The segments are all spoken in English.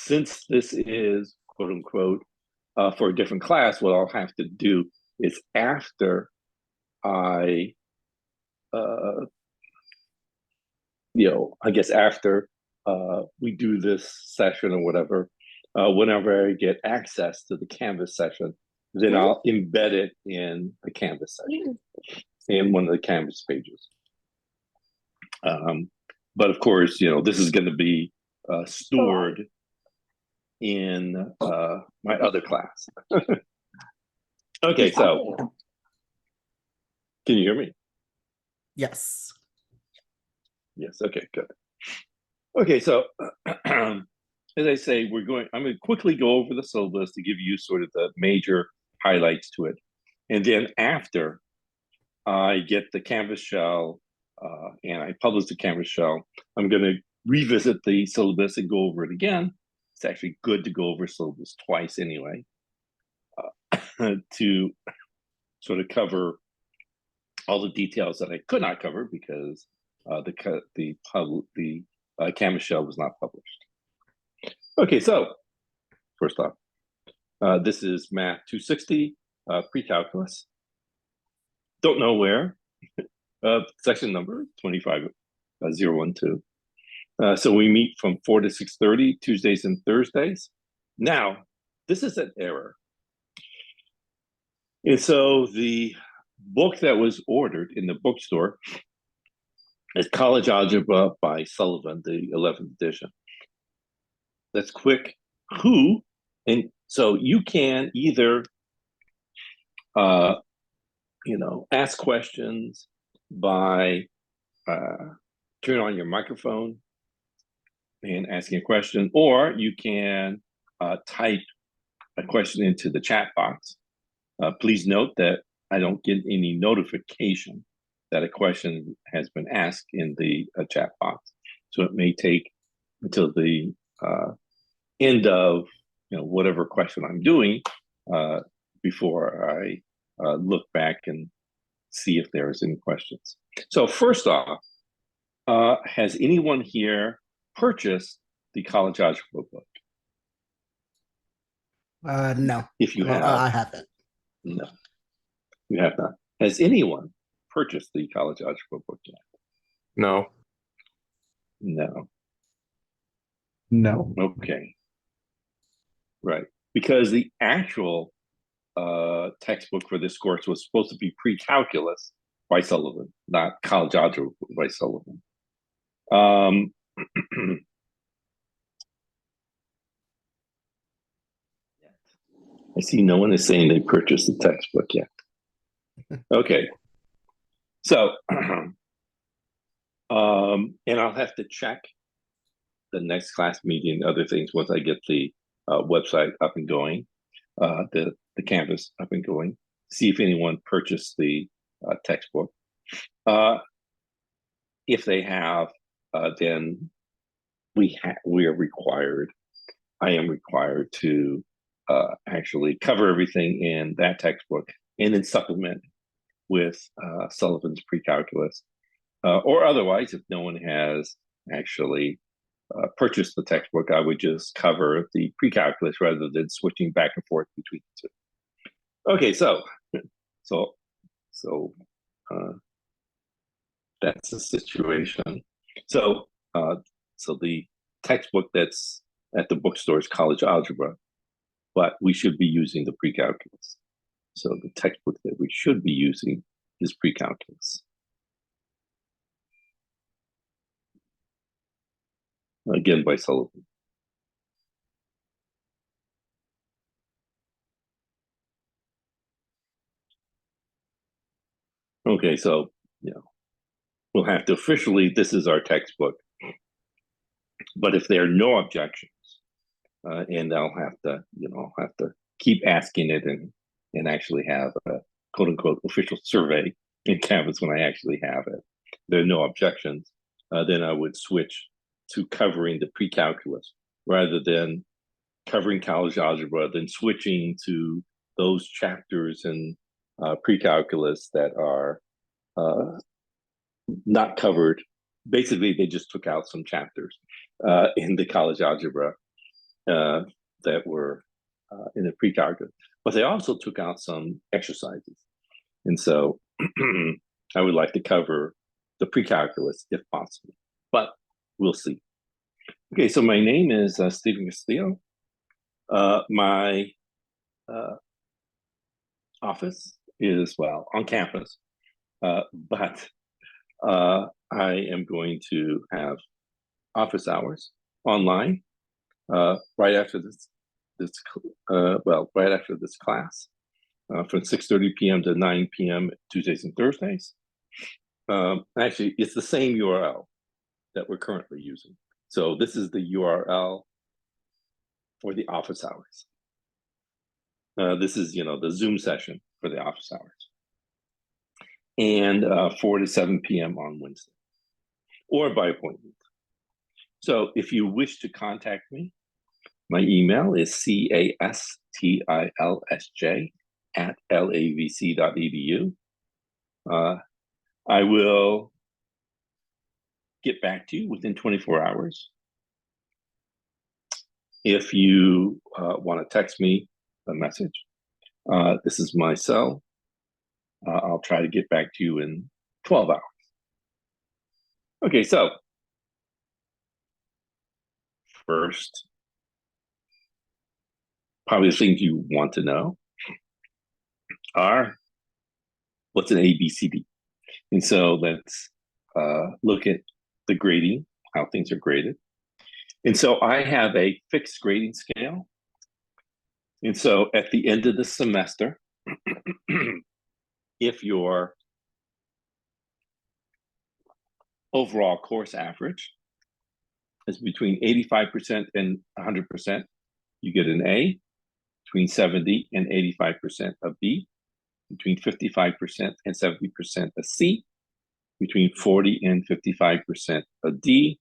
since this is quote unquote for a different class, what I'll have to do is after I, I guess after we do this session or whatever, whenever I get access to the Canvas session, then I'll embed it in the Canvas session, in one of the Canvas pages. But of course, this is going to be stored in my other class. Okay, so can you hear me? Yes. Yes, okay, good. Okay, so as I say, I'm going to quickly go over the syllabus to give you sort of the major highlights to it. And then after I get the Canvas shell and I publish the Canvas shell, I'm going to revisit the syllabus and go over it again. It's actually good to go over syllabus twice anyway, to sort of cover all the details that I could not cover because the Canvas shell was not published. Okay, so first off, this is Math 260 pre-calculus. Don't know where. Section number 25012. So we meet from 4 to 6:30 Tuesdays and Thursdays. Now, this is an error. And so the book that was ordered in the bookstore is College Algebra by Sullivan, the 11th edition. That's quick. Who? And so you can either, ask questions by turning on your microphone and asking a question, or you can type a question into the chat box. Please note that I don't get any notification that a question has been asked in the chat box. So it may take until the end of whatever question I'm doing before I look back and see if there's any questions. So first off, has anyone here purchased the College Algebra book? No. If you have, I haven't. No, you have not. Has anyone purchased the College Algebra book yet? No. No. No. Okay. Right. Because the actual textbook for this course was supposed to be pre-calculus by Sullivan, not College Algebra by Sullivan. I see no one is saying they purchased the textbook yet. Okay. So, and I'll have to check the next class meeting and other things once I get the website up and going, the Canvas up and going, see if anyone purchased the textbook. If they have, then we are required, I am required to actually cover everything in that textbook and then supplement with Sullivan's pre-calculus. Or otherwise, if no one has actually purchased the textbook, I would just cover the pre-calculus rather than switching back and forth between the two. Okay, so that's the situation. So the textbook that's at the bookstore is College Algebra, but we should be using the pre-calculus. So the textbook that we should be using is pre-calculus. Again, by Sullivan. Okay, so we'll have to officially, this is our textbook. But if there are no objections, and I'll have to keep asking it and actually have a quote unquote official survey in Canvas when I actually have it. There are no objections, then I would switch to covering the pre-calculus rather than covering college algebra, then switching to those chapters in pre-calculus that are not covered. Basically, they just took out some chapters in the college algebra that were in the pre-calculus, but they also took out some exercises. And so I would like to cover the pre-calculus if possible, but we'll see. Okay, so my name is Stephen Castillo. My office is, well, on campus, but I am going to have office hours online right after right after this class, from 6:30 p.m. to 9 p.m. Tuesdays and Thursdays. Actually, it's the same URL that we're currently using. So this is the URL for the office hours. This is, the Zoom session for the office hours. And 4 to 7 p.m. on Wednesday, or by appointment. So if you wish to contact me, my email is castilsj@lavc.edu. I will get back to you within 24 hours. If you want to text me a message, this is my cell. I'll try to get back to you in 12 hours. Okay, so first, probably the things you want to know are what's an ABCD? And so let's look at the grading, how things are graded. And so I have a fixed grading scale. And so at the end of the semester, if your overall course average is between 85% and 100%, you get an A. Between 70 and 85% a B. Between 55% and 70% a C. Between 40 and 55% a D.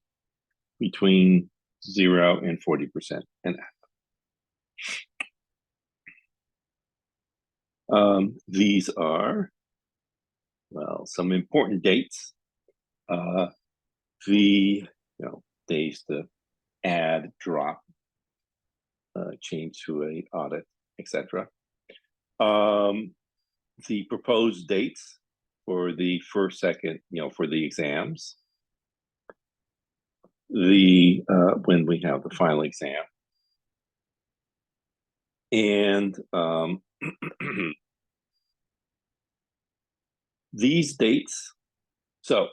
Between 0 and 40% an F. These are, well, some important dates. The days to add, drop, change to a audit, etc. The proposed dates for the first, second, for the exams. The when we have the final exam. And these dates, so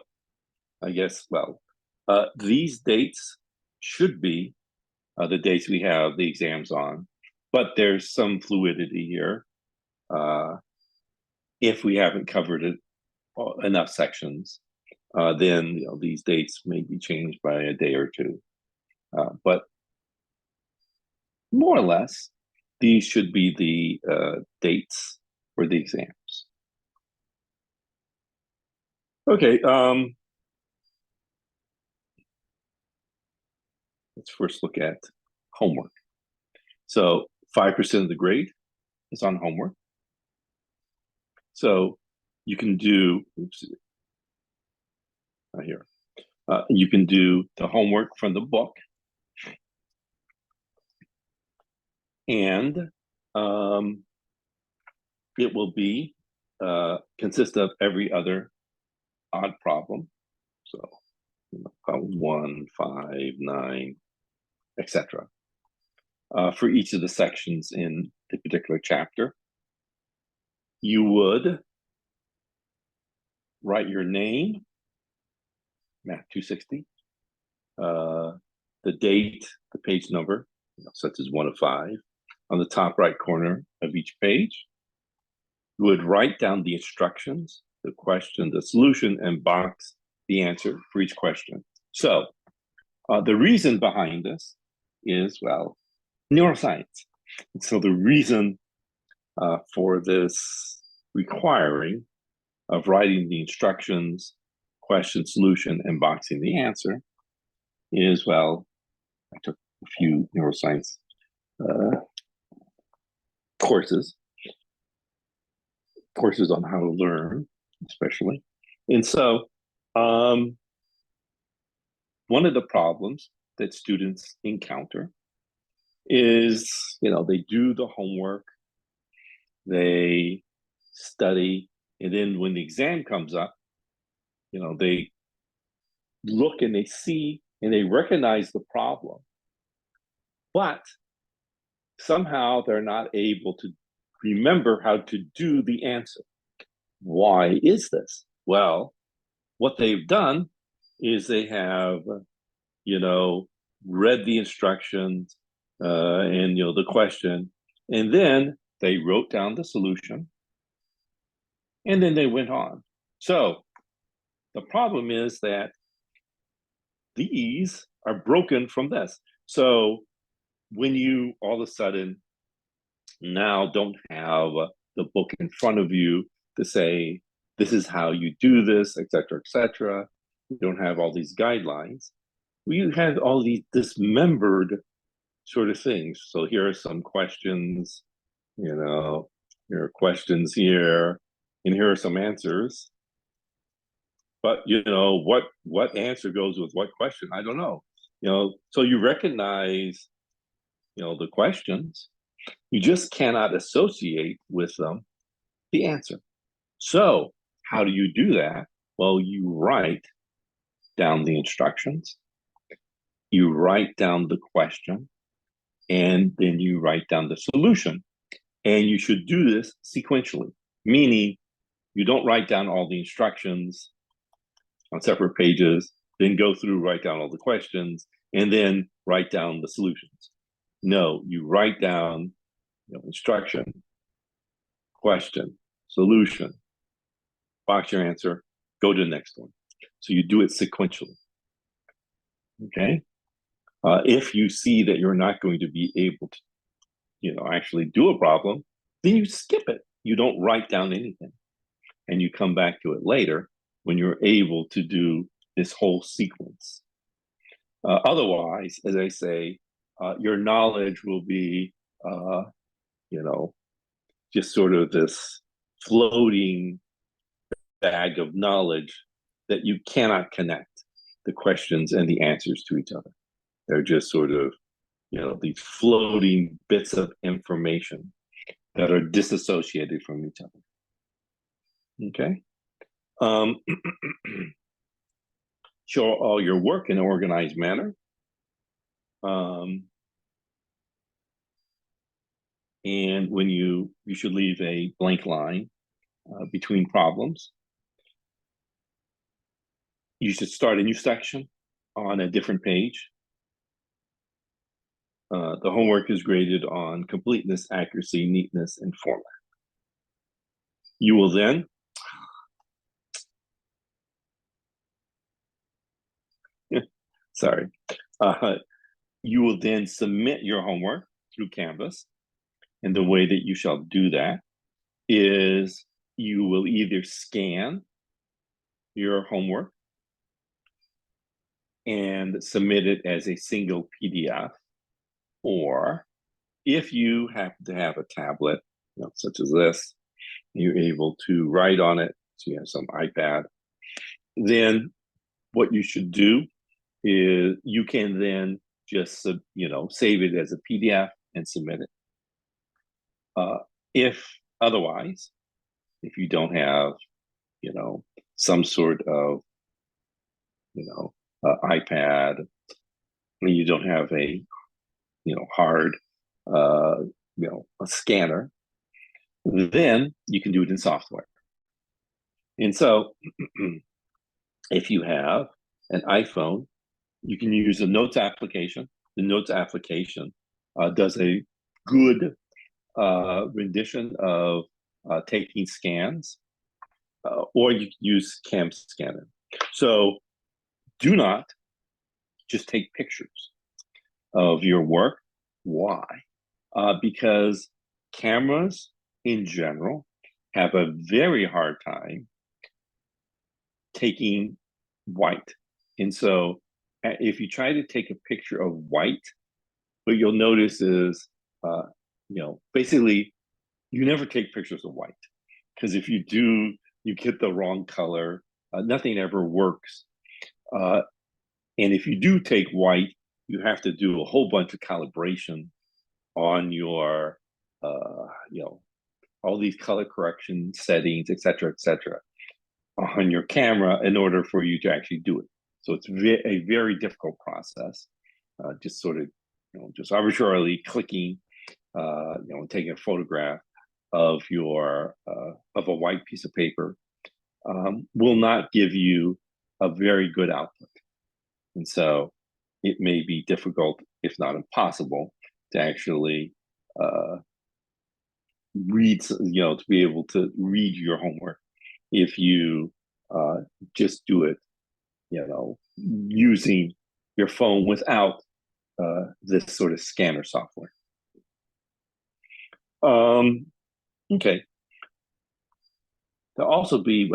I guess, well, these dates should be the dates we have the exams on, but there's some fluidity here. If we haven't covered it enough sections, then these dates may be changed by a day or two. But more or less, these should be the dates for the exams. Okay, let's first look at homework. So 5% of the grade is on homework. So you can do, here. You can do the homework from the book. And it will be consist of every other odd problem. So problem 1, 5, 9, etc. For each of the sections in the particular chapter. You would write your name, Math260, the date, the page number, such as 1 of 5, on the top right corner of each page. You would write down the instructions, the question, the solution, and box the answer for each question. So the reason behind this is, well, neuroscience. And so the reason for this requiring of writing the instructions, question, solution, and boxing the answer is, well, I took a few neuroscience courses on how to learn, especially. And so one of the problems that students encounter is, they do the homework, they study, and then when the exam comes up, they look and they see and they recognize the problem, but somehow they're not able to remember how to do the answer. Why is this? Well, what they've done is they have, read the instructions and, the question, and then they wrote down the solution, and then they went on. So the problem is that these are broken from this. So when you all of a sudden now don't have the book in front of you to say, this is how you do this, et cetera, you don't have all these guidelines. You have all these dismembered sort of things. So here are some questions, here are questions here, and here are some answers. But what answer goes with what question? I don't know. So you recognize, the questions. You just cannot associate with them the answer. So how do you do that? Well, you write down the instructions, you write down the question, and then you write down the solution. And you should do this sequentially, meaning you don't write down all the instructions on separate pages, then go through, write down all the questions, and then write down the solutions. No, you write down instruction, question, solution, box your answer, go to the next one. So you do it sequentially. Okay? If you see that you're not going to be able to, actually do a problem, then you skip it. You don't write down anything. And you come back to it later when you're able to do this whole sequence. Otherwise, as I say, your knowledge will be, just sort of this floating bag of knowledge that you cannot connect the questions and the answers to each other. They're just sort of, these floating bits of information that are disassociated from each other. Okay? Show all your work in an organized manner. And when you should leave a blank line between problems. You should start a new section on a different page. The homework is graded on completeness, accuracy, neatness, and format. You will then sorry. You will then submit your homework through Canvas. And the way that you shall do that is you will either scan your homework and submit it as a single PDF, or if you happen to have a tablet, such as this, you're able to write on it, so you have some iPad, then what you should do is you can then just save it as a PDF and submit it. If otherwise, if you don't have some sort of iPad, and you don't have a hard a scanner, then you can do it in software. And so if you have an iPhone, you can use the Notes application. The Notes application does a good rendition of taking scans, or you can use Cam Scanner. So do not just take pictures of your work. Why? Because cameras in general have a very hard time taking white. And so if you try to take a picture of white, what you'll notice is, basically you never take pictures of white, because if you do, you get the wrong color. Nothing ever works. And if you do take white, you have to do a whole bunch of calibration on your, all these color correction settings, et cetera, on your camera in order for you to actually do it. So it's a very difficult process. Just sort of, just arbitrarily clicking, taking a photograph of of a white piece of paper will not give you a very good output. And so it may be difficult, if not impossible, to actually read, to be able to read your homework if you just do it, using your phone without this sort of scanner software. Okay. There'll also be,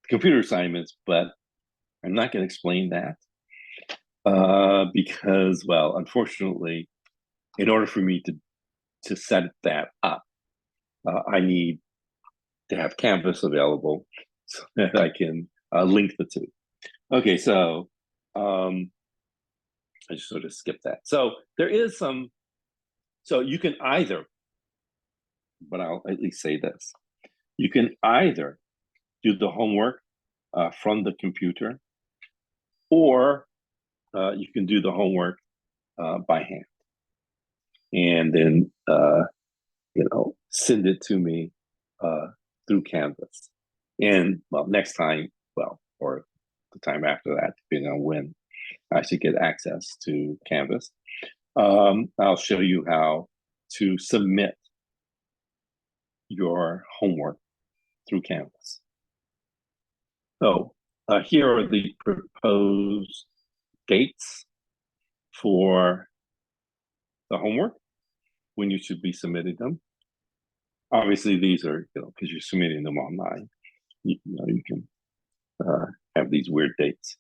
computer assignments, but I'm not going to explain that because, unfortunately, in order for me to set that up, I need to have Canvas available so that I can link the two. Okay, so I just sort of skipped that. So there is some, so you can either, but I'll at least say this, you can either do the homework from the computer, or you can do the homework by hand, and then send it to me through Canvas. And next time, or the time after that, depending on when I should get access to Canvas, I'll show you how to submit your homework through Canvas. So here are the proposed dates for the homework when you should be submitting them. Obviously, these are, because you're submitting them online, you can have these weird dates.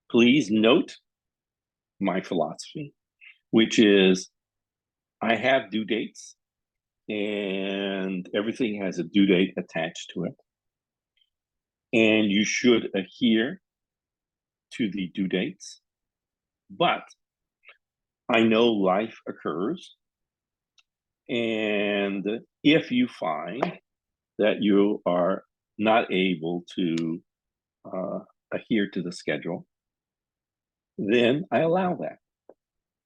Please note my philosophy, which is I have due dates, and everything has a due date attached to it. And you should adhere to the due dates. But I know life occurs. And if you find that you are not able to adhere to the schedule, then I allow that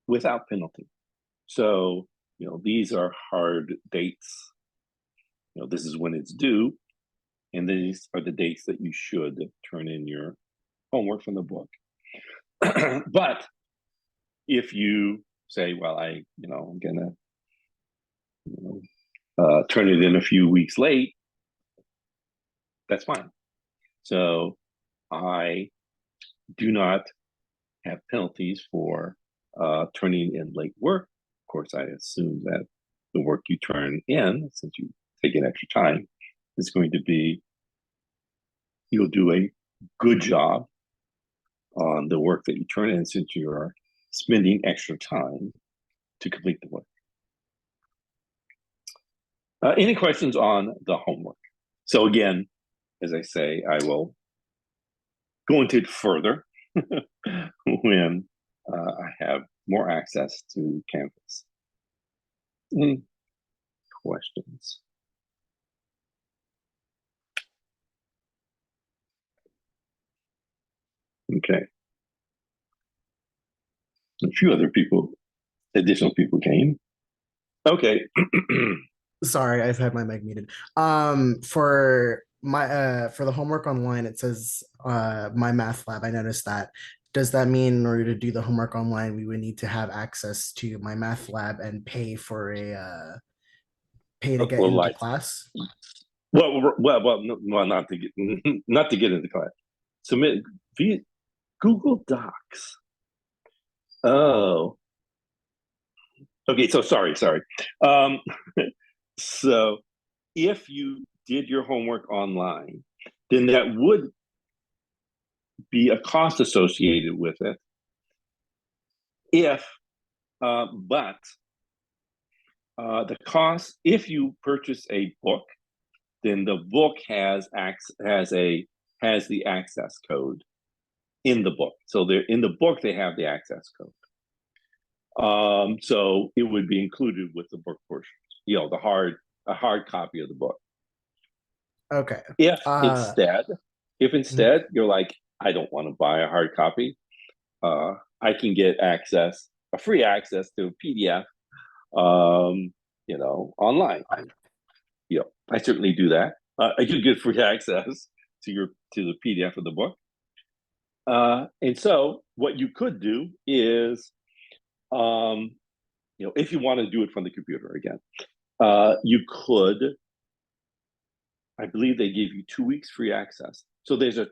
without penalty. So, these are hard dates. This is when it's due, and these are the dates that you should turn in your homework from the book. But if you say, I'm gonna turn it in a few weeks late, that's fine. So I do not have penalties for turning in late work. Of course, I assume that the work you turn in, since you take an extra time, is going to be, you'll do a good job on the work that you turn in, since you're spending extra time to complete the work. Any questions on the homework? So again, as I say, I will go into it further when I have more access to Canvas. Any questions? Okay. A few other additional people came. Okay. Sorry, I've had my mic muted. For the homework online, it says my math lab. I noticed that. Does that mean in order to do the homework online, we would need to have access to my math lab and pay for pay to get into class? Well, not to get into class. Submit via Google Docs. Oh. Okay, so sorry. So if you did your homework online, then that would be a cost associated with it. But the cost, if you purchase a book, then the book has the access code in the book. So in the book they have the access code. So it would be included with the book portion, a hard copy of the book. Okay. If Uh, instead, if mhm. instead you're like, I don't want to buy a hard copy, I can get free access to a PDF, online. And, I certainly do that. I do get free access to the PDF of the book. And so what you could do is, if you want to do it from the computer again, you could, I believe they give you 2 weeks free access. So there's a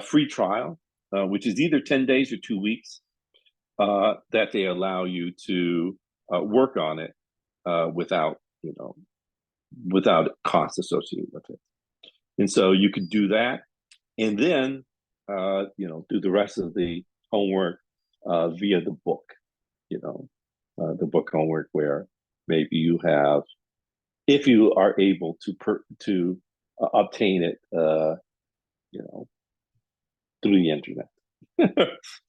free trial, which is either 10 days or 2 weeks, that they allow you to work on it without, without cost associated with it. And so you could do that, and then, do the rest of the homework via the book, the book homework, where maybe you have, if you are able to obtain it, through the internet.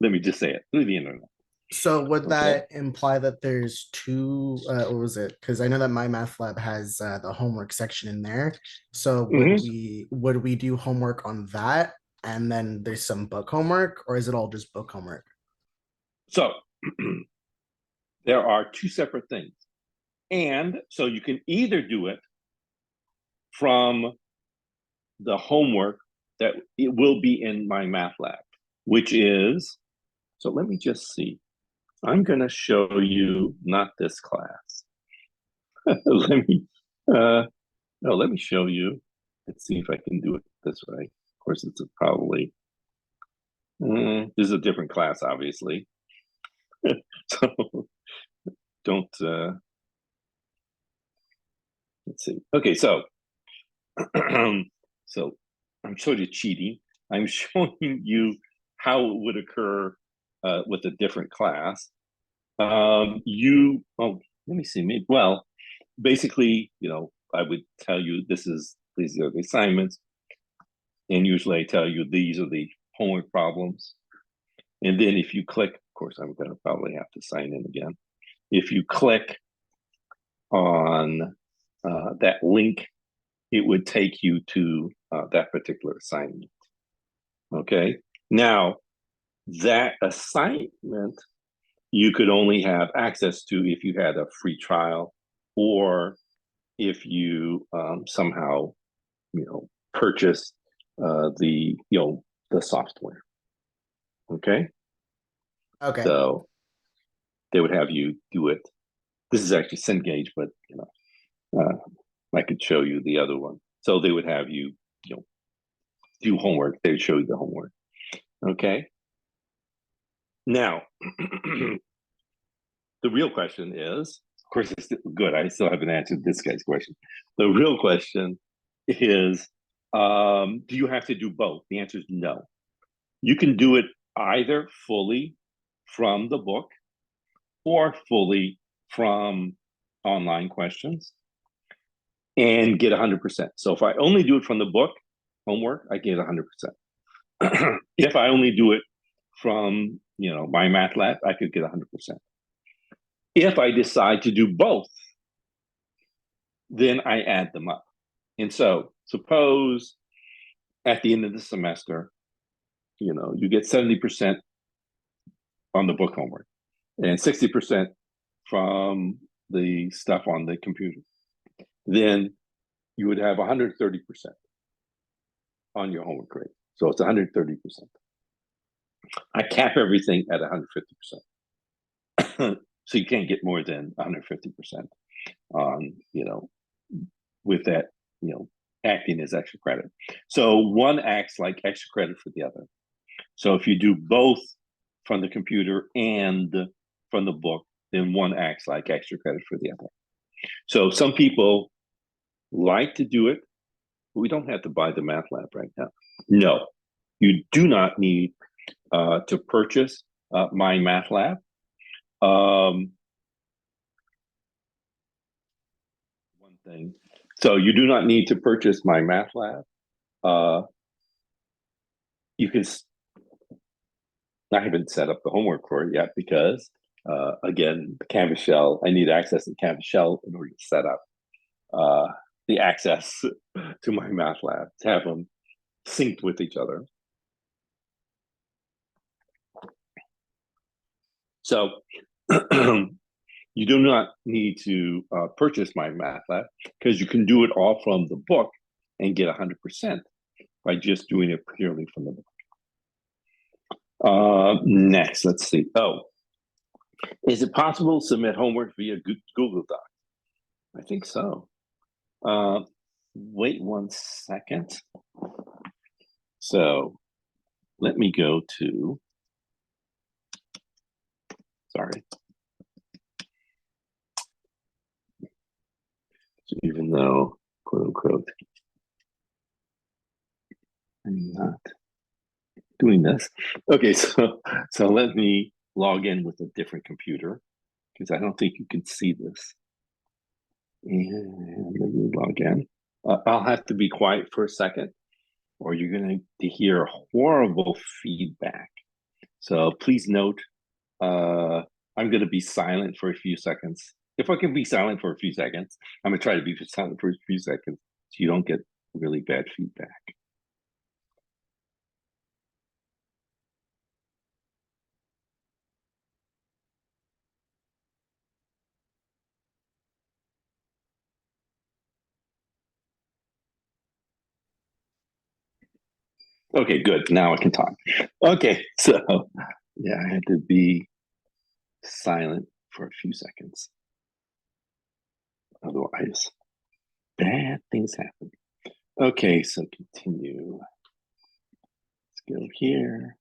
Let me just say it, through the internet. So would Okay. that imply that there's two, what was it? Because I know that my math lab has the homework section in there. So Mhm. would we do homework on that and then there's some book homework, or is it all just book homework? So there are two separate things. And so you can either do it from the homework that it will be in my math lab, which is, so let me just see. I'm going to show you not this class. let me, no, let me show you. Let's see if I can do it this way. Of course, it's probably, this is a different class, obviously. So don't, let's see. Okay, so, so I'm sort of cheating. I'm showing you how it would occur with a different class. Let me see. Basically, I would tell you these are the assignments, and usually I tell you these are the homework problems. And then if you click, of course, I'm going to probably have to sign in again. If you click on that link, it would take you to that particular assignment. Okay. Now, that assignment you could only have access to if you had a free trial, or if you somehow, purchased the software. Okay. Okay. So they would have you do it. This is actually Cengage, but I could show you the other one. So they would have you, do homework. They would show you the homework. Okay. Now, the real question is, of course, it's good. I still haven't answered this guy's question. The real question is, do you have to do both? The answer is no. You can do it either fully from the book or fully from online questions and get 100%. So if I only do it from the book homework, I get 100%. If I only do it from, my math lab, I could get 100%. If I decide to do both, then I add them up. And so suppose at the end of the semester, you get 70% on the book homework and 60% from the stuff on the computer. Then you would have 130% on your homework grade. So it's 130%. I cap everything at 150%. So you can't get more than 150% on, with that, acting as extra credit. So one acts like extra credit for the other. So if you do both from the computer and from the book, then one acts like extra credit for the other. So some people like to do it, but we don't have to buy the math lab right now. No, you do not need to purchase my math lab. One thing. So you do not need to purchase my math lab. You can, I haven't set up the homework for it yet because Again, the Canvas shell, I need access to the Canvas shell in order to set up the access to my math lab, to have them synced with each other. So you do not need to purchase my math lab because you can do it all from the book and get 100% by just doing it purely from the book. Next, let's see. Oh, is it possible to submit homework via Google Docs? I think so. Wait 1 second. So let me go to, sorry. So even though, quote unquote, I'm not doing this. Okay, so let me log in with a different computer because I don't think you can see this. And let me log in. I'll have to be quiet for a second or you're going to hear horrible feedback. So please note, I'm going to be silent for a few seconds. If I can be silent for a few seconds, I'm going to try to be silent for a few seconds so you don't get really bad feedback. Okay, good. Now I can talk. Okay, so yeah, I had to be silent for a few seconds. Otherwise, bad things happen. Okay, so continue. Let's go here.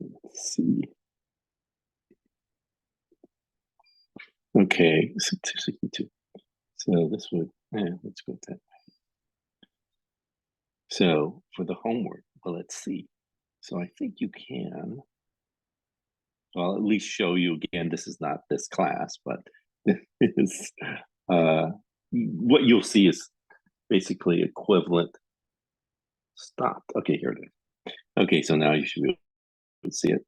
Let's see. Okay, so 262. So this would, let's go with that. So for the homework, well, let's see. So I think you can, well, at least show you again, this is not this class, but it's, what you'll see is basically equivalent. Stopped. Okay, here it is. Okay, so now you should be able to see it.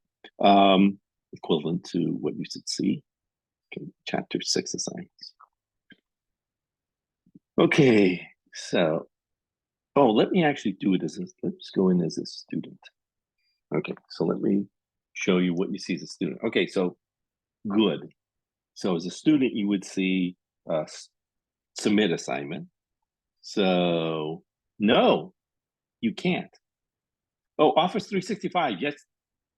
Equivalent to what you should see. Okay, chapter 6 of science. Okay, so, oh, let me actually do it as a, let's go in as a student. Okay, so let me show you what you see as a student. Okay, so good. So as a student, you would see submit assignment. So no, you can't. Oh, Office 365, yes.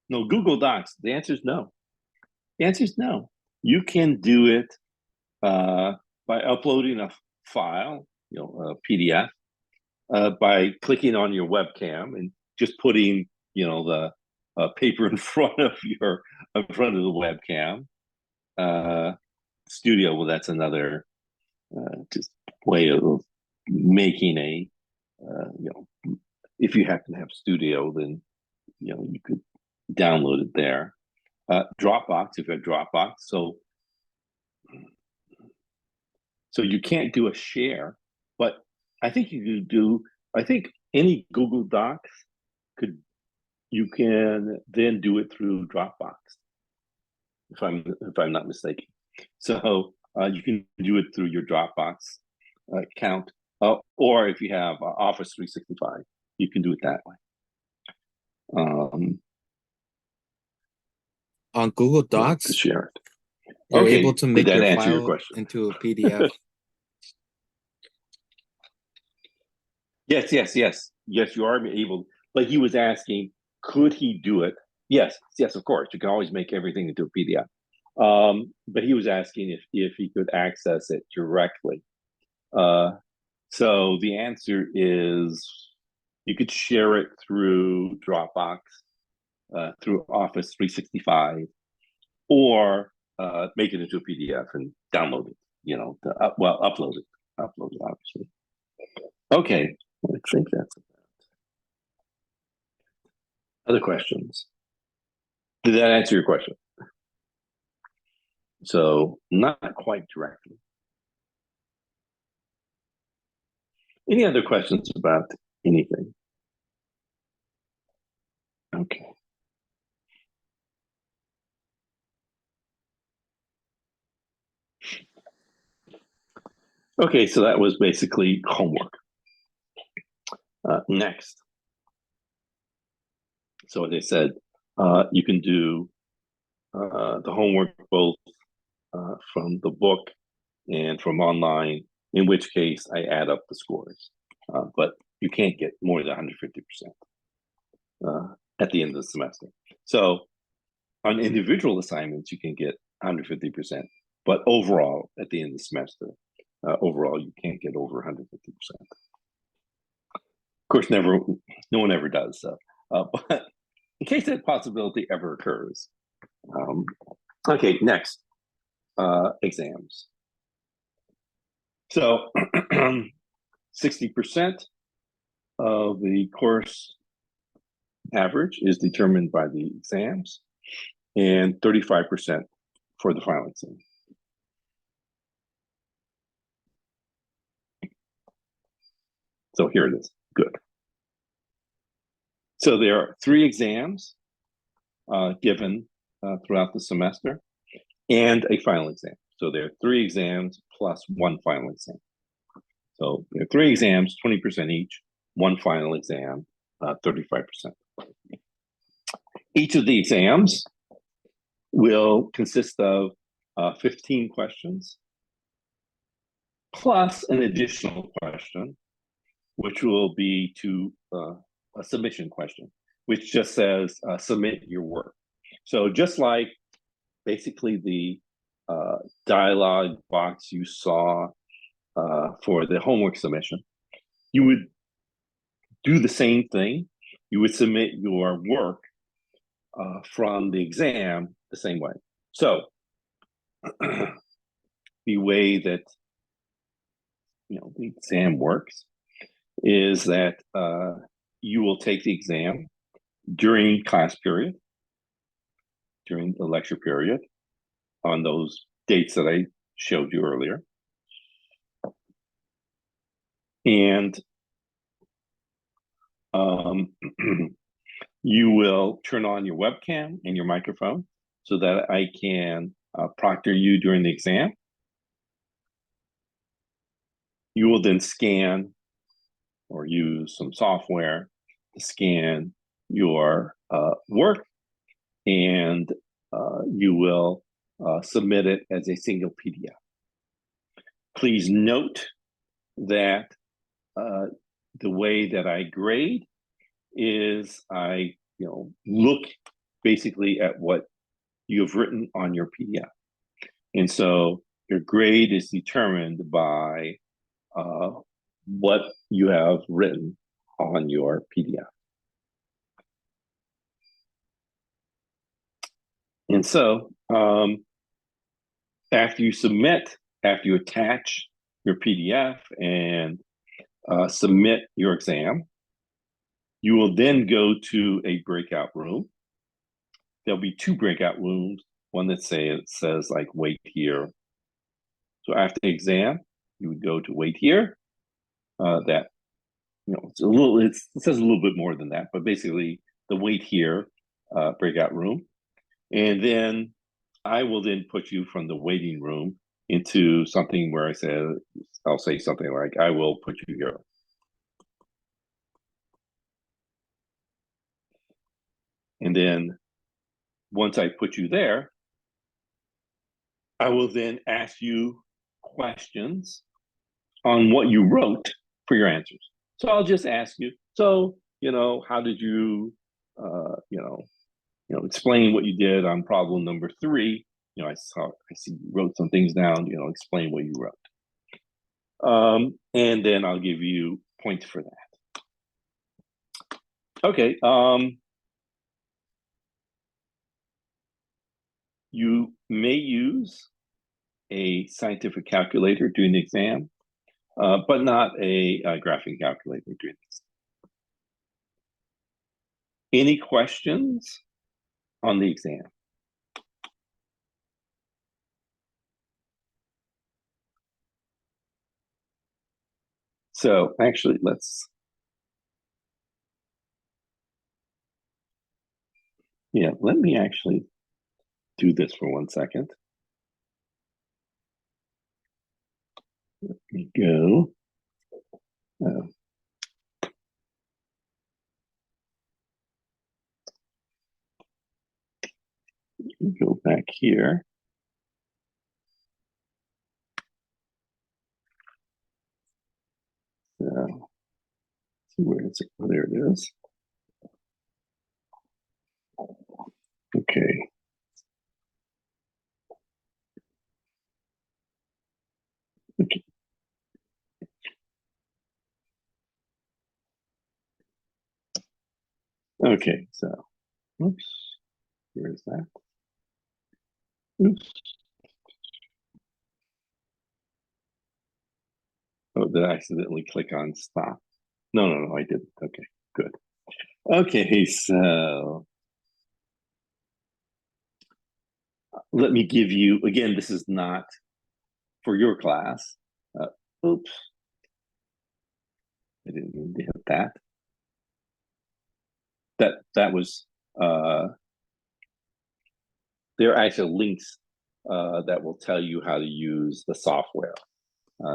No, Google Docs, the answer is no. The answer is no. You can do it by uploading a file, a PDF, by clicking on your webcam and just putting, the paper in front of the webcam. Studio, well, that's another just way of making a, if you happen to have Studio, then you could download it there. Dropbox, if you have Dropbox, so you can't do a share, but I think you could do. I think any Google Docs you can then do it through Dropbox, if I'm not mistaken. So you can do it through your Dropbox account, or if you have Office 365, you can do it that way. On Google To Docs, share it. you're Okay, able to did make that your answer your file question? into a PDF. Yes, you are able. Like he was asking, could he do it? Yes, of course. You can always make everything into a PDF. But he was asking if he could access it directly. So the answer is you could share it through Dropbox, through Office 365, or make it into a PDF and download it. Upload it. Upload it, obviously. Okay, I think that's it. Other questions? Did that answer your question? So not quite directly. Any other questions about anything? Okay. Okay, so that was basically homework. Next. So as I said, you can do the homework both from the book and from online, in which case I add up the scores. But you can't get more than 150% at the end of the semester. So on individual assignments, you can get 150%, but overall, at the end of the semester, overall, you can't get over 150%. Of course, no one ever does. So, but in case that possibility ever occurs. Okay, next, exams. So 60% of the course average is determined by the exams, and 35% for the final exam. So here it is. Good. So there are 3 exams given throughout the semester and a final exam. So there are 3 exams plus 1 final exam. So there are 3 exams, 20% each, 1 final exam, 35%. Each of the exams will consist of 15 questions plus an additional question, which will be to a submission question, which just says submit your work. So just like basically the dialogue box you saw for the homework submission, you would do the same thing. You would submit your work from the exam the same way. So the way that the exam works is that you will take the exam during class period, during the lecture period, on those dates that I showed you earlier. And you will turn on your webcam and your microphone so that I can proctor you during the exam. You will then scan or use some software to scan your work, and you will submit it as a single PDF. Please note that the way that I grade is I look basically at what you have written on your PDF. And so your grade is determined by what you have written on your PDF. And so after you attach your PDF and submit your exam, you will then go to a breakout room. There'll be 2 breakout rooms, one that says like wait here. So after the exam, you would go to wait here. That it says a little bit more than that, but basically the wait here breakout room. And then I will then put you from the waiting room into something where I'll say something like, I will put you here. And then once I put you there, I will then ask you questions on what you wrote for your answers. So I'll just ask you, so, how did you, explain what you did on problem number 3. I see you wrote some things down, explain what you wrote. And then I'll give you points for that. Okay. You may use a scientific calculator during the exam, but not a graphing calculator during the exam. Any questions on the exam? So actually, let me actually do this for 1 second. Let me go. Go back here. So, see where is it? Oh, there it is. Okay. Okay. Okay. So, oops. Where is that? Oops. Oh, did I accidentally click on stop? No, I didn't. Okay, good. Okay, so let me give you, again, this is not for your class. Oops. I didn't mean to hit that. That was, there are actually links that will tell you how to use the software,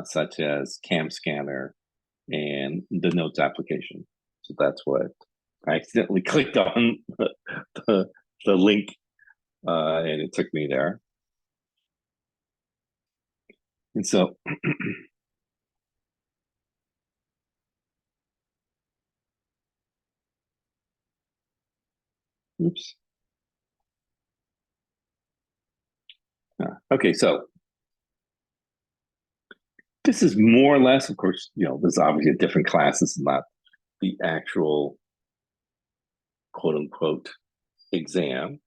such as Cam Scanner and the Notes application. So that's what I accidentally clicked on the link, and it took me there. And so, oops. Okay, so this is more or less, of course, this is obviously a different class. This is not the actual quote unquote exam.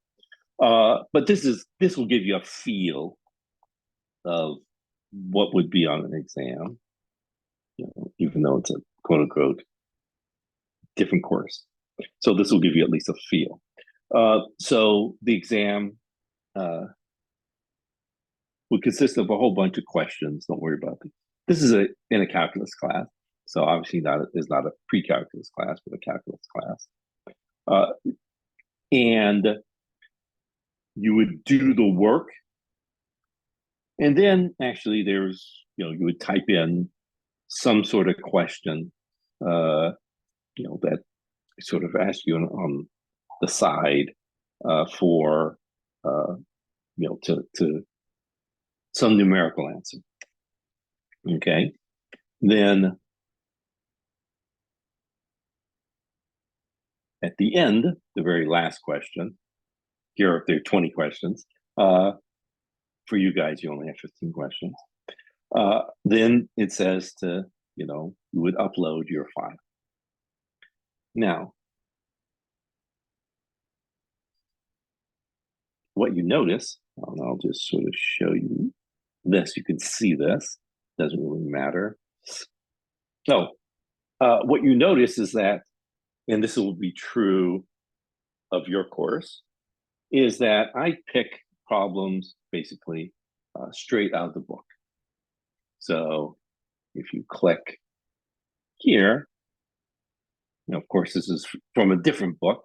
But this will give you a feel of what would be on an exam, even though it's a quote unquote different course. So this will give you at least a feel. So the exam would consist of a whole bunch of questions. Don't worry about it. This is in a calculus class. So obviously is not a pre-calculus class, but a calculus class. And you would do the work. And then actually there's, you would type in some sort of question, that sort of asks you on the side for, to some numerical answer. Okay. Then at the end, the very last question, there are 20 questions. For you guys, you only have 15 questions. Then it says you would upload your file. Now, what you notice, and I'll just sort of show you this. You can see this. Doesn't really matter. No, what you notice is that, and this will be true of your course, is that I pick problems basically straight out of the book. So if you click here, of course, this is from a different book.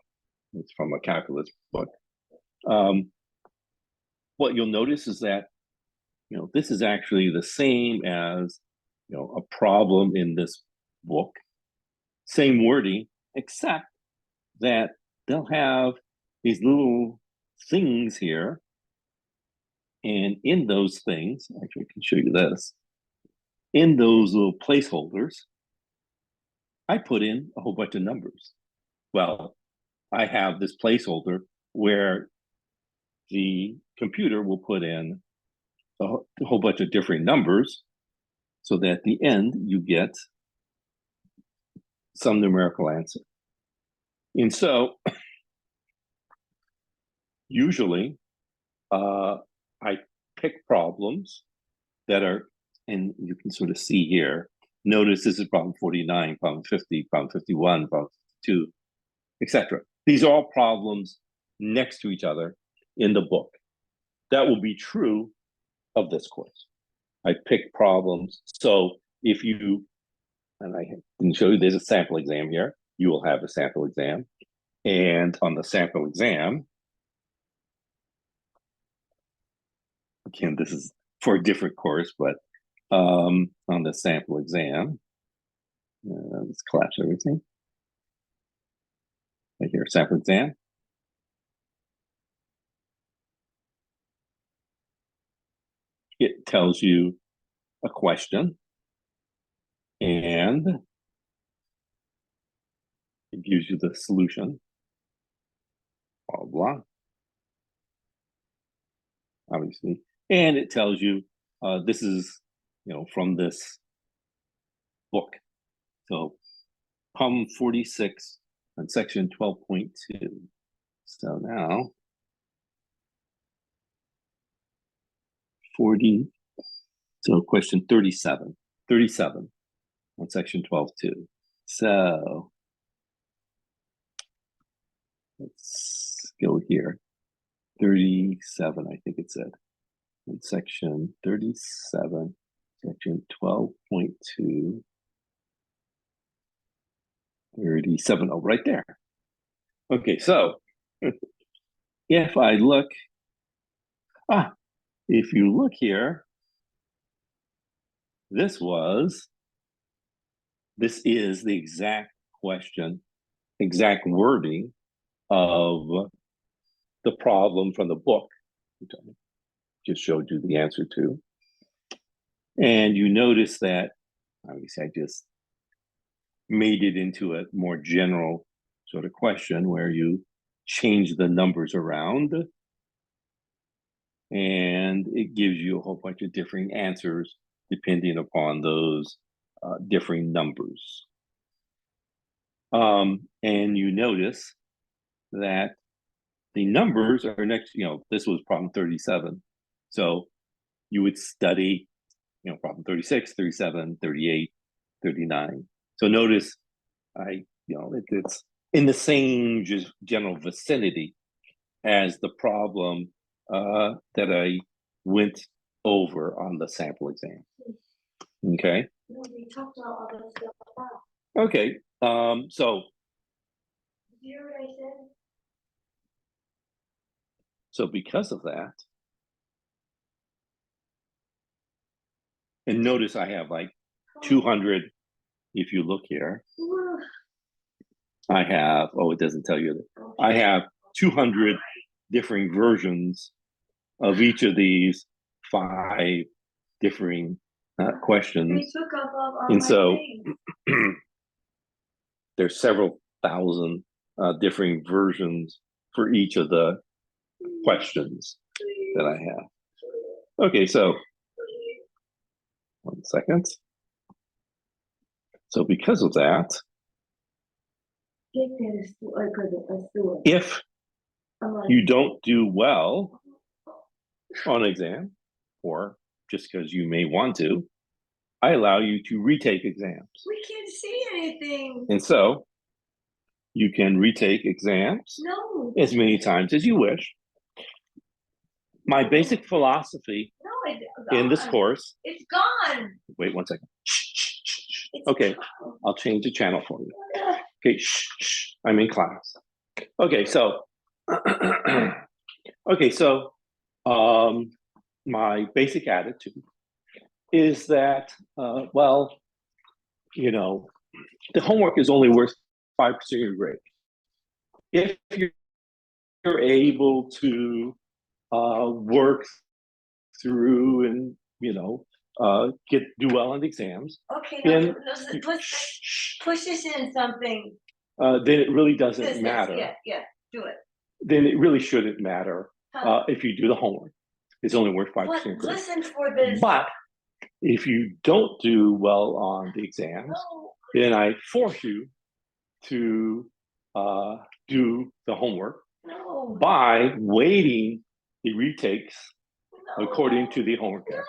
It's from a calculus book. What you'll notice is that, this is actually the same as, a problem in this book, same wording, except that they'll have these little things here. And in those things, actually, I can show you this. In those little placeholders, I put in a whole bunch of numbers. Well, I have this placeholder where the computer will put in a whole bunch of different numbers so that at the end you get some numerical answer. And so usually I pick problems that are, and you can sort of see here, notice this is problem 49, problem 50, problem 51, problem 52, etc. These are all problems next to each other in the book. That will be true of this course. I pick problems. So if you, and I can show you, there's a sample exam here. You will have a sample exam. And on the sample exam, again, this is for a different course, but on the sample exam. Let's collapse everything. Right here, sample exam. It tells you a question and it gives you the solution, blah, blah, obviously. And it tells you this is, from this book. So problem 46 on section 12.2. So now 40, so question 37 on section 12.2. So let's go here. 37, I think it said. In section 37, section 12.2, 37, oh, right there. Okay, so if I look, if you look here, this is the exact question, exact wording of the problem from the book, which I just showed you the answer to. And you notice that, obviously, I just made it into a more general sort of question where you change the numbers around and it gives you a whole bunch of different answers depending upon those differing numbers. And you notice that the numbers are next, this was problem 37. So you would study, problem 36, 37, 38, 39. So notice it's in the same just general vicinity as the problem that I went over on the sample exam. Okay. No, we talked about all that stuff about. Okay. So. You hear what I said? So because of that, and notice I have like 200. If you look here, I have. Oh, it doesn't tell you that. I have 200 different versions of each of these 5 differing questions, and so there's several thousand differing versions for each of the questions that I have. Okay, so 1 second. So because of that, if you don't do well on exam, or just because you may want to, I allow you to retake exams. We can't see anything. And so you can retake exams as many times as you wish. My basic philosophy in this course. It's gone. Wait 1 second. Okay, I'll change the channel for you. Okay, I'm in class. Okay, so my basic attitude is that the homework is only worth 5% of your grade. If you're able to work through and do well on the exams, okay, then push this in something. Then it really doesn't matter. Yeah, do it. Then it really shouldn't matter if you do the homework. It's only worth 5%. Listen for this. But if you don't do well on the exams, then I force you to do the homework by weighting the retakes according to the homework average.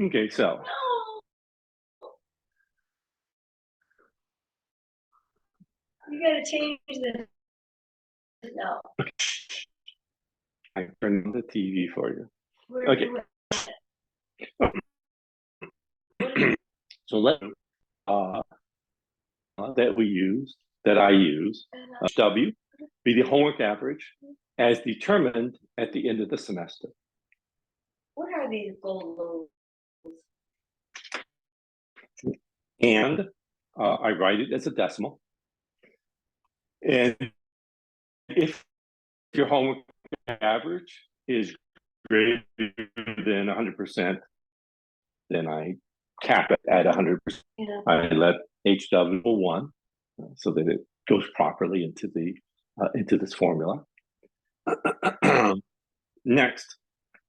Okay, so. You gotta change this. No. I turned on the TV for you. Okay. So let that I use W be the homework average as determined at the end of the semester. What are these gold And I write it as a decimal. And if your homework average is greater than 100%, then I cap it at 100%. Yeah. I let HW1 so that it goes properly into this formula. Next,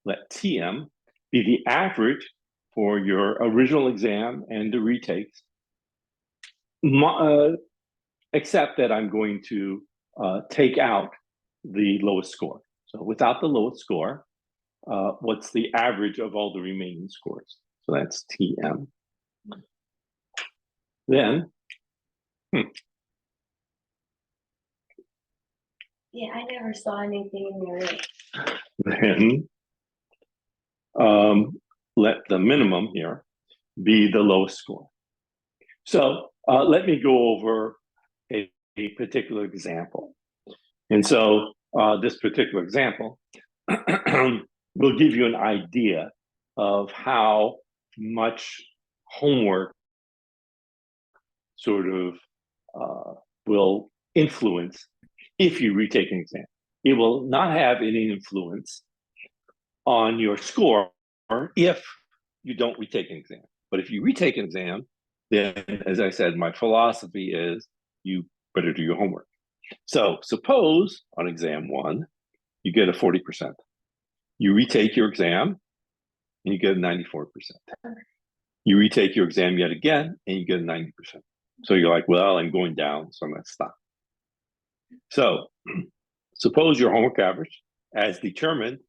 let TM be the average for your original exam and the retakes, except that I'm going to take out the lowest score. So without the lowest score, what's the average of all the remaining scores? So that's TM. Then, Yeah, I never saw anything in there. then let the minimum here be the lowest score. So let me go over a particular example. And so this particular example will give you an idea of how much homework sort of will influence if you retake an exam. It will not have any influence on your score if you don't retake an exam. But if you retake an exam, then, as I said, my philosophy is you better do your homework. So suppose on exam 1, you get a 40%. You retake your exam and you get a 94%. You retake your exam yet again and you get a 90%. So you're like, well, I'm going down, so I'm going to stop. So suppose your homework average as determined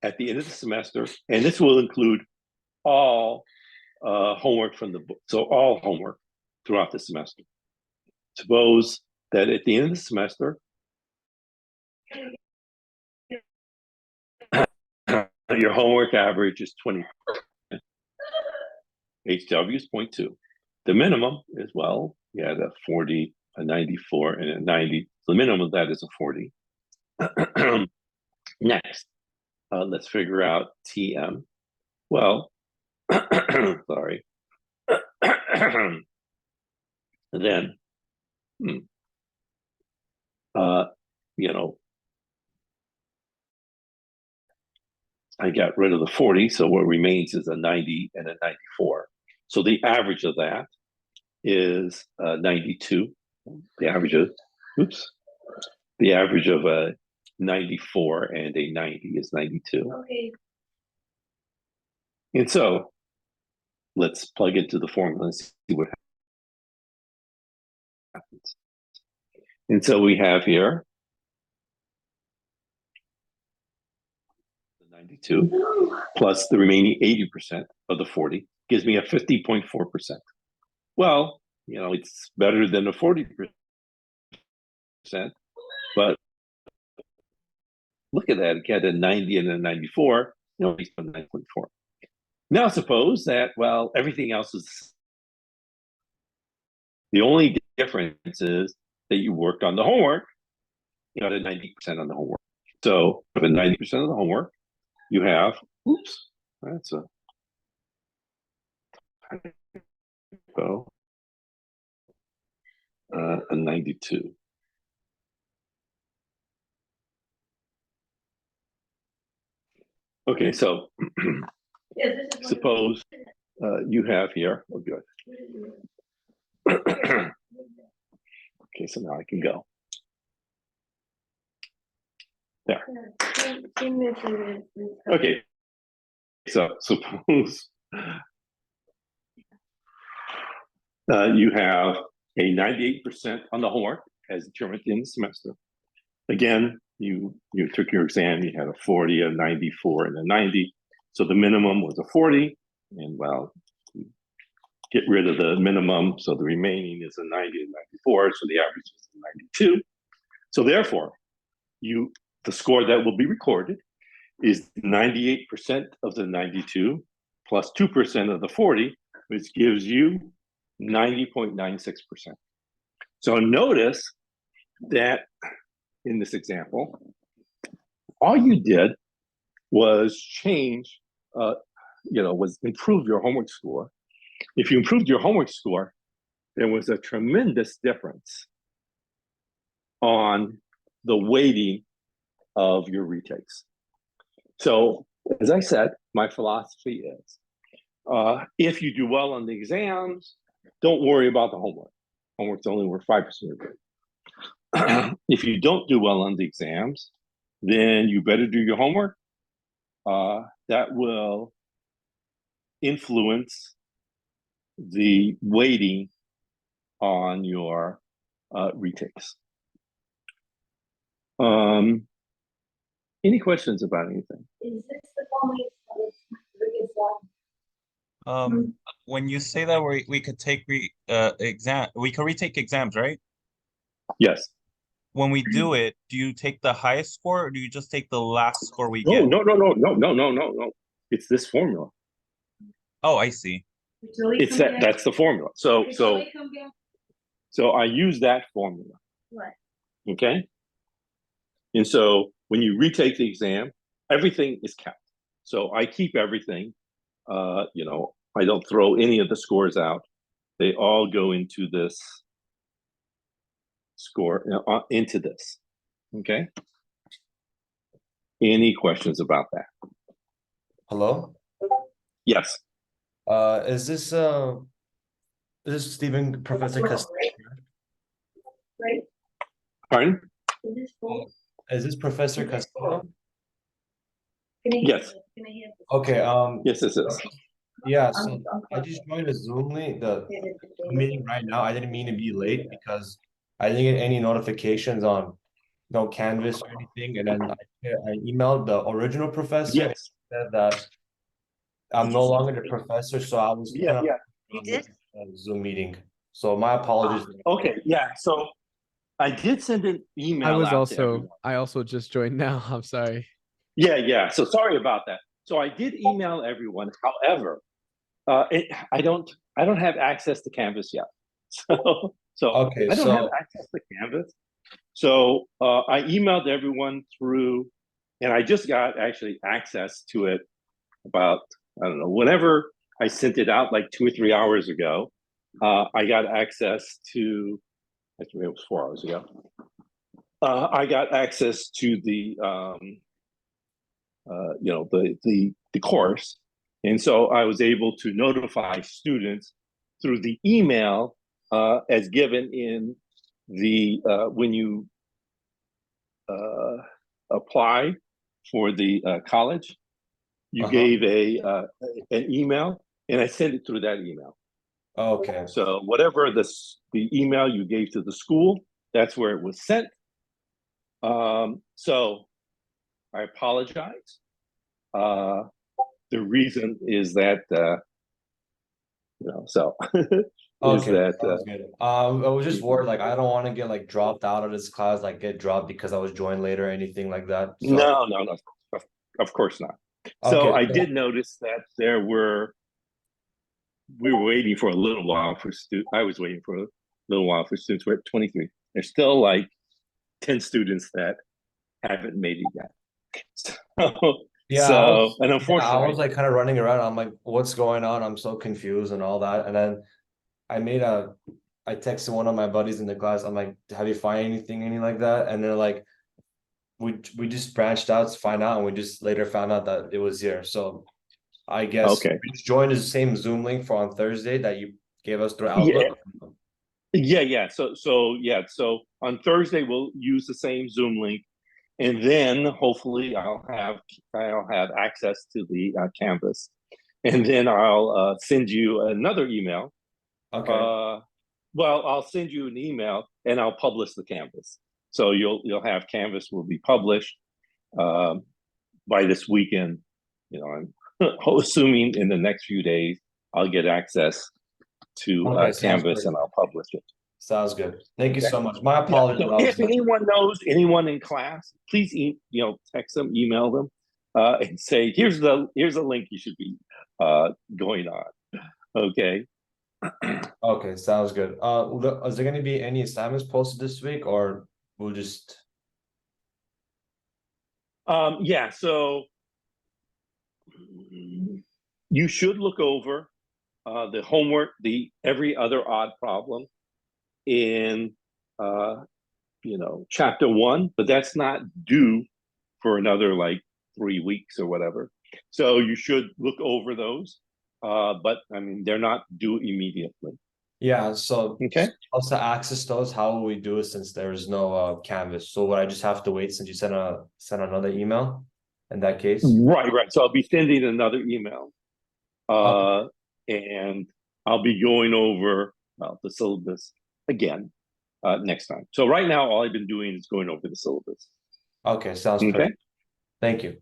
at the end of the semester, and this will include all homework from the book, so all homework throughout the semester. Suppose that at the end of the semester, your homework average is 20. HW is 0.2. The minimum is, well, you had a 40, a 94, and a 90. So the minimum of that is a 40. Next, let's figure out TM. Well, sorry. Then, I got rid of the 40, so what remains is a 90 and a 94. So the average of that is 92. The average of, the average of a 94 and a 90 is 92. Okay. And so let's plug into the formula and see what happens. And so we have here the 92 plus the remaining 80% of the 40 gives me a 50.4%. Well, it's better than a 40%, but look at that, it had a 90 and a 94, based on 9.4. Now suppose that, well, everything else is, the only difference is that you worked on the homework, you got a 90% on the homework. So for 90% of the homework, you have, that's a typo, a 92. Okay, so suppose you have here, oh good. Okay, so now I can go. There. Okay, so suppose you have a 98% on the homework as determined in the semester. Again, you took your exam, you had a 40, a 94, and a 90. So the minimum was a 40, and well, get rid of the minimum, so the remaining is a 90 and 94, so the average is 92. So therefore, the score that will be recorded is 98% of the 92 plus 2% of the 40, which gives you 90.96%. So notice that in this example, all you did was change, was improve your homework score If you improved your homework score, there was a tremendous difference on the weighting of your retakes. So, as I said, my philosophy is, if you do well on the exams, don't worry about the homework. Homework's only worth 5% of your grade. If you don't do well on the exams, then you better do your homework. That will influence the weighting on your retakes. Any questions about anything? Is this the one biggest one? When you say that we could take we could retake exams, right? Yes. When we do it, do you take the highest score or do you just take the last score we No, get? no. It's this formula. Oh, I see. It's that's the formula. So I use that formula. What? Okay. And so when you retake the exam, everything is kept. So I keep everything. You know, I don't throw any of the scores out. They all go into this score, into this. Okay. Any questions about that? Hello? Yes. Is this Stephen, Professor Castillo? Right? Pardon? Is this full? Is this Professor Castillo? Yes. Okay, Yes, this is. yeah, so I just joined a Zoom link, the meeting right now. I didn't mean to be late because I didn't get any notifications on no Canvas or anything. And then I emailed the original professor and Yes. said that I'm no longer the professor, so I was kind of You did? Zoom meeting. So my apologies. Okay. Yeah. So I did send an email out to everyone. I also just joined now. I'm sorry. Yeah. So sorry about that. So I did email everyone. However, I don't have access to Canvas yet. So Okay, I don't have access to Canvas. So I emailed everyone through, and I just got actually access to it about, I don't know, whenever I sent it out like 2 or 3 hours ago. I got access to, actually it was 4 hours ago. I got access to the you know, the course, and so I was able to notify students through the email as given in the when you apply for the college, you gave an email, and I sent it through that email. Okay. So whatever the email you gave to the school, that's where it was sent. So I apologize. The reason is that you know, so is that good. I was just worried, like I don't want to get like dropped out of this class, like get dropped because I was joined late or anything like that. So, no, of course not. So okay, I did notice that we were waiting for a little while for I was waiting for a little while for students. We're at 23. There's still like 10 students that haven't made it yet. So, and unfortunately, I was like kind of running around. I'm like, what's going on? I'm so confused and all that. And then I texted one of my buddies in the class. I'm like, have you find anything like that? And they're like, we just branched out to find out, and we just later found out that it was here. So I guess we just joined the same Zoom link for on Thursday that you gave us through Outlook. Yeah. So on Thursday we'll use the same Zoom link, and then hopefully I'll have access to the Canvas, and then I'll send you another email. Okay. Well, I'll send you an email and I'll publish the Canvas. So you'll have Canvas will be published by this weekend. You know, I'm assuming in the next few days I'll get access to Canvas and I'll publish it. Sounds good. Thank you so much. My apologies. So if anyone knows anyone in class, please text them, email them, and say here's a link you should be going on. Okay. Okay, sounds good. Is there going to be any assignments posted this week, or we'll just? Yeah. So you should look over the homework, the every other odd problem in chapter 1, but that's not due for another like 3 weeks or whatever. So you should look over those. But I mean, they're not due immediately. Yeah, so Okay. also access those, how will we do it since there's no Canvas? So would I just have to wait since you sent another email in that case? Right. So I'll be sending another email. Okay. And I'll be going over the syllabus again next time. So right now, all I've been doing is going over the syllabus. Okay, sounds Okay. perfect. Thank you.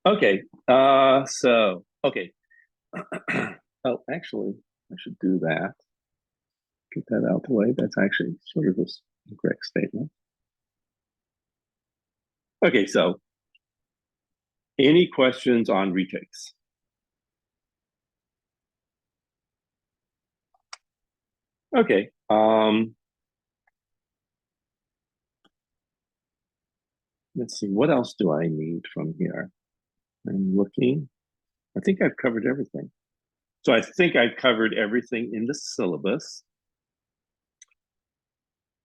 Okay. Okay. Oh, actually, I should do that. Get that out the way. That's actually sort of this correct statement. Okay, so any questions on retakes? Okay. Let's see, what else do I need from here? I'm looking. I think I've covered everything. So I think I've covered everything in the syllabus.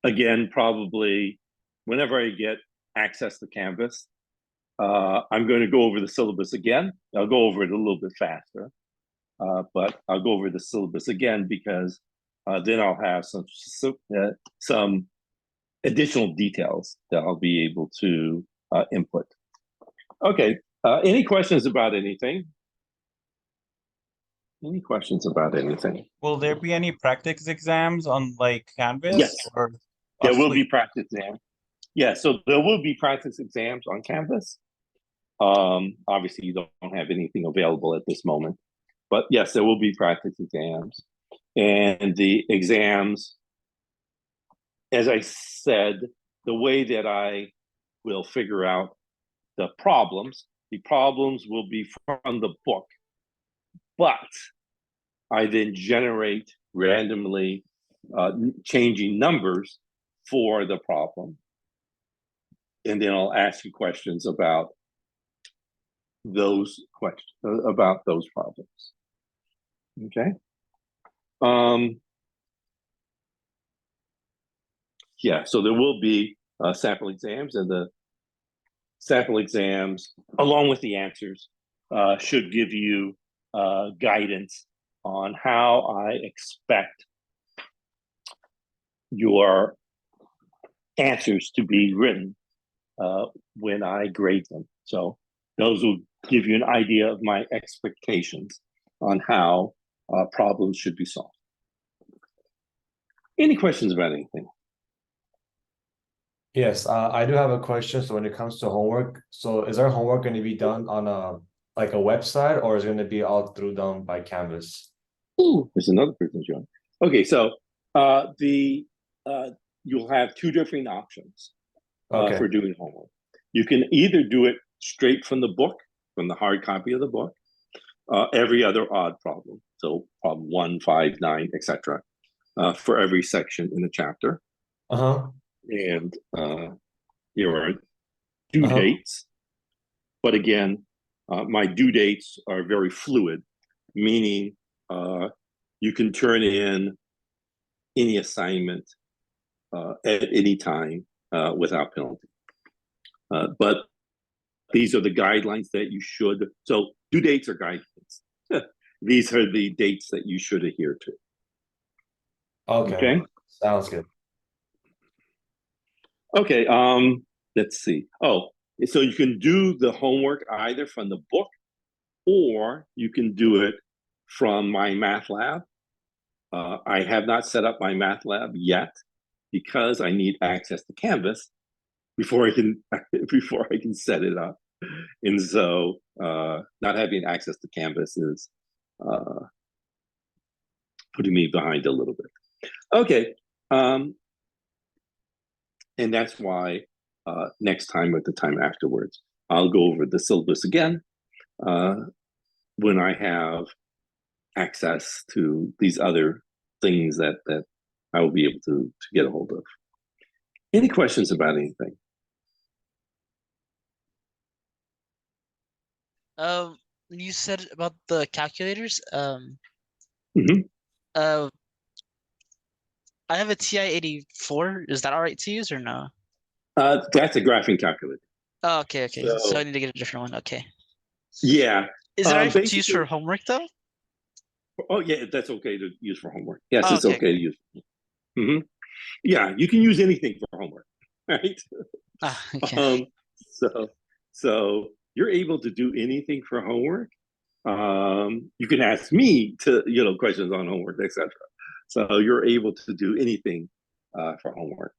Again, probably whenever I get access to Canvas, I'm going to go over the syllabus again. I'll go over it a little bit faster, but I'll go over the syllabus again because then I'll have some additional details that I'll be able to input. Okay, any questions about anything? Any questions about anything? Will there be any practice exams on like Canvas? Yes, or there will possibly- be practice exams. Yeah, so there will be practice exams on Canvas. Obviously, you don't have anything available at this moment, but yes, there will be practice exams. And the exams, as I said, the way that I will figure out the problems will be from the book, but I then generate randomly changing numbers for the problem. And then I'll ask you questions about those problems. Okay. Yeah, so there will be sample exams, and the sample exams, along with the answers, should give you guidance on how I expect your answers to be written when I grade them. So those will give you an idea of my expectations on how problems should be solved. Any questions about anything? Yes, I do have a question. So when it comes to homework, so is our homework going to be done on a website, or is it going to be all through done by Canvas? Ooh, there's another person joining. Okay, so you'll have two different options Okay. for doing homework. You can either do it straight from the book, from the hard copy of the book, every other odd problem. So problem 1, 5, 9, etc. For every section in the chapter. Uh-huh. And your due Uh-huh. dates. But again, my due dates are very fluid, meaning you can turn in any assignment at any time without penalty. But these are the guidelines that you should, so due dates are guidelines. These are the dates that you should adhere to. Okay. Sounds good. Okay, let's see. Oh, so you can do the homework either from the book, or you can do it from my math lab. I have not set up my math lab yet because I need access to Canvas before I can set it up. And so not having access to Canvas is putting me behind a little bit. Okay. And that's why next time or the time afterwards, I'll go over the syllabus again when I have access to these other things that I will be able to get a hold of. Any questions about anything? You said about the calculators. Mhm. I have a TI-84. Is that all right to use or no? That's a graphing calculator. Oh, okay, okay. So I So need to get a different one. Okay. yeah, Is it all right to use basically, for homework though? oh yeah, that's okay to use for homework. Yes, Oh, it's okay, okay okay. to use. Mhm. Yeah, you can use anything for homework, right? Ah, okay. So so you're able to do anything for homework. You can ask me to, questions on homework, etc. So you're able to do anything for homework.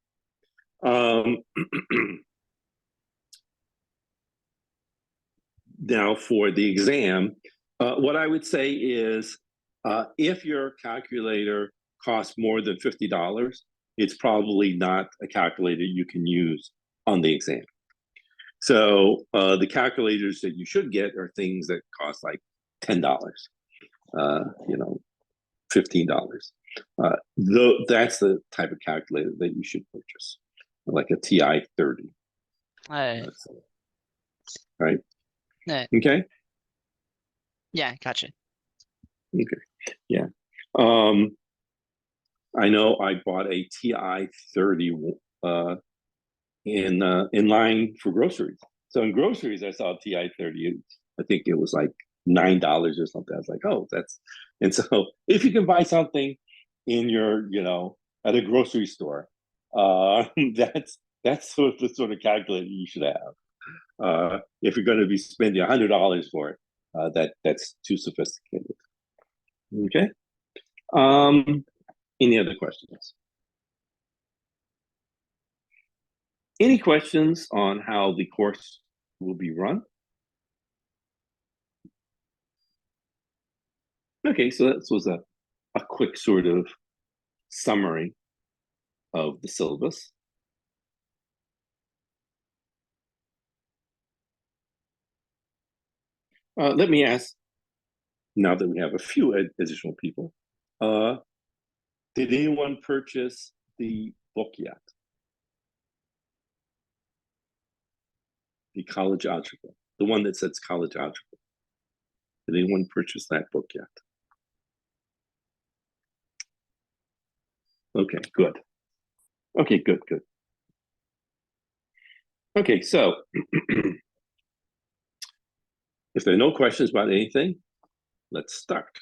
Now for the exam, what I would say is if your calculator costs more than $50, it's probably not a calculator you can use on the exam. So the calculators that you should get are things that cost like $10, $15. That's the type of calculator that you should purchase, like a TI-30. All right. Right? All right. Okay. Yeah, gotcha. Okay. Yeah. I know I bought a TI-30 in line for groceries. So in groceries, I saw a TI-30. I think it was like $9 or something. I was like, oh, and so if you can buy something in your, at a grocery store, that's the sort of calculator you should have. If you're going to be spending $100 for it, that's too sophisticated. Okay. Any other questions? Any questions on how the course will be run? Okay, so that was a quick sort of summary of the syllabus. Let me ask, now that we have a few additional people, did anyone purchase the book yet? The college algebra, the one that says college algebra. Did anyone purchase that book yet? Okay, good. Okay, good. Okay, so if there are no questions about anything, let's start.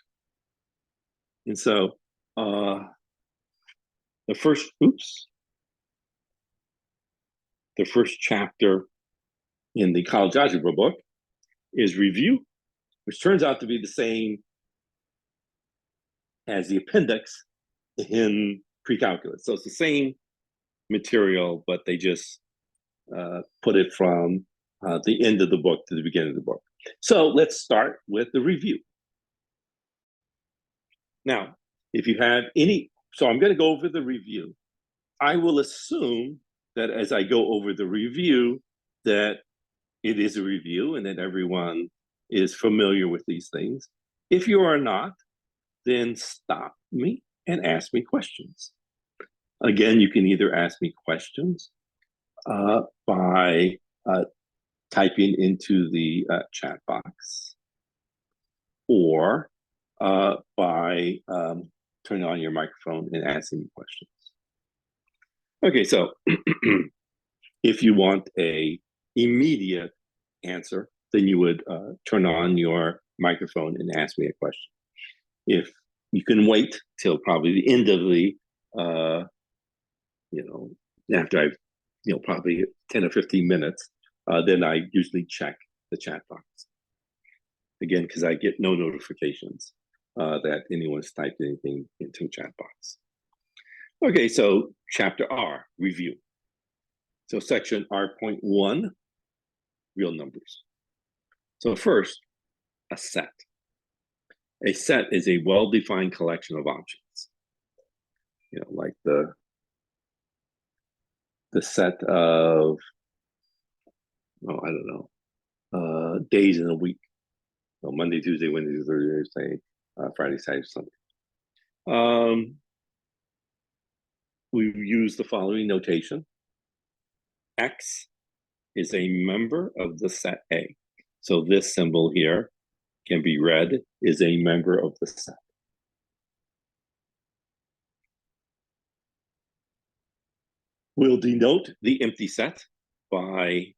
And so the first chapter in the college algebra book is review, which turns out to be the same as the appendix in pre-calculus. So it's the same material, but they just put it from the end of the book to the beginning of the book. So let's start with the review. Now, if you have so I'm going to go over the review. I will assume that as I go over the review, that it is a review and that everyone is familiar with these things. If you are not, then stop me and ask me questions. Again, you can either ask me questions by typing into the chat box or by turning on your microphone and asking me questions. Okay, so if you want a immediate answer, then you would turn on your microphone and ask me a question. If you can wait till probably the end of the, after I've, probably 10 or 15 minutes, then I usually check the chat box. Again, because I get no notifications that anyone's typed anything into the chat box. Okay, so chapter R, review. So section R.1, real numbers. So first, a set. A set is a well-defined collection of objects. Like the set of, I don't know, days in a week. So Monday, Tuesday, Wednesday, Thursday, Friday, Saturday, Sunday. We use the following notation. X is a member of the set A. So this symbol here can be read is a member of the set. We'll denote the empty set by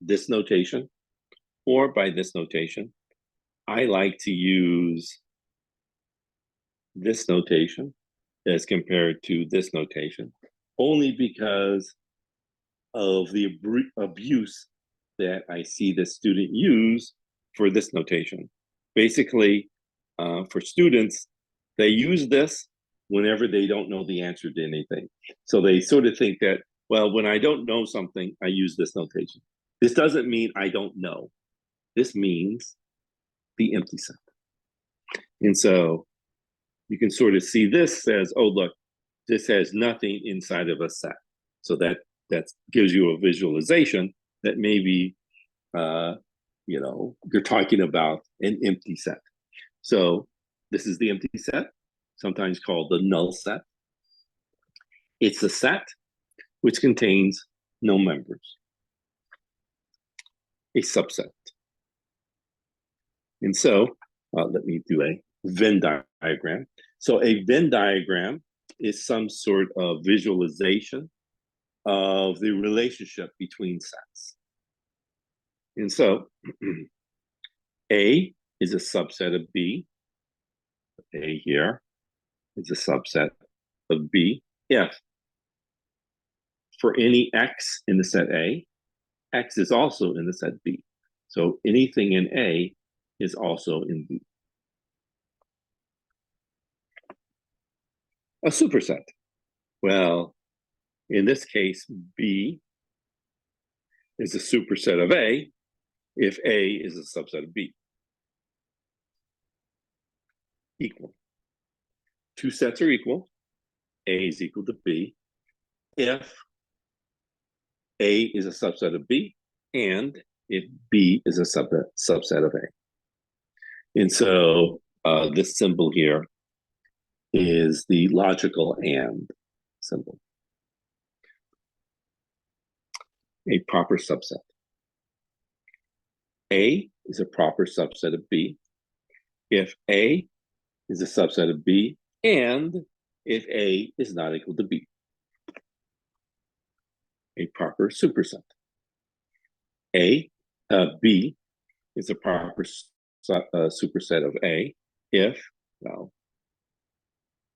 this notation or by this notation. I like to use this notation as compared to this notation, only because of the abuse that I see the student use for this notation. Basically, for students, they use this whenever they don't know the answer to anything. So they sort of think that, well, when I don't know something, I use this notation. This doesn't mean I don't know. This means the empty set. And so you can sort of see this as, oh, look, this has nothing inside of a set. So that gives you a visualization that maybe, you're talking about an empty set. So this is the empty set, sometimes called the null set. It's a set which contains no members, a subset. And so let me do a Venn diagram. So a Venn diagram is some sort of visualization of the relationship between sets. And so A is a subset of B. A here is a subset of B if for any X in the set A, X is also in the set B. So anything in A is also in B. A superset. Well, in this case, B is a superset of A if A is a subset of B. Equal. Two sets are equal. A is equal to B if A is a subset of B and if B is a subset of A. And so this symbol here is the logical AND symbol. A proper subset. A is a proper subset of B if A is a subset of B and if A is not equal to B. A proper superset. B is a proper superset of A if, well,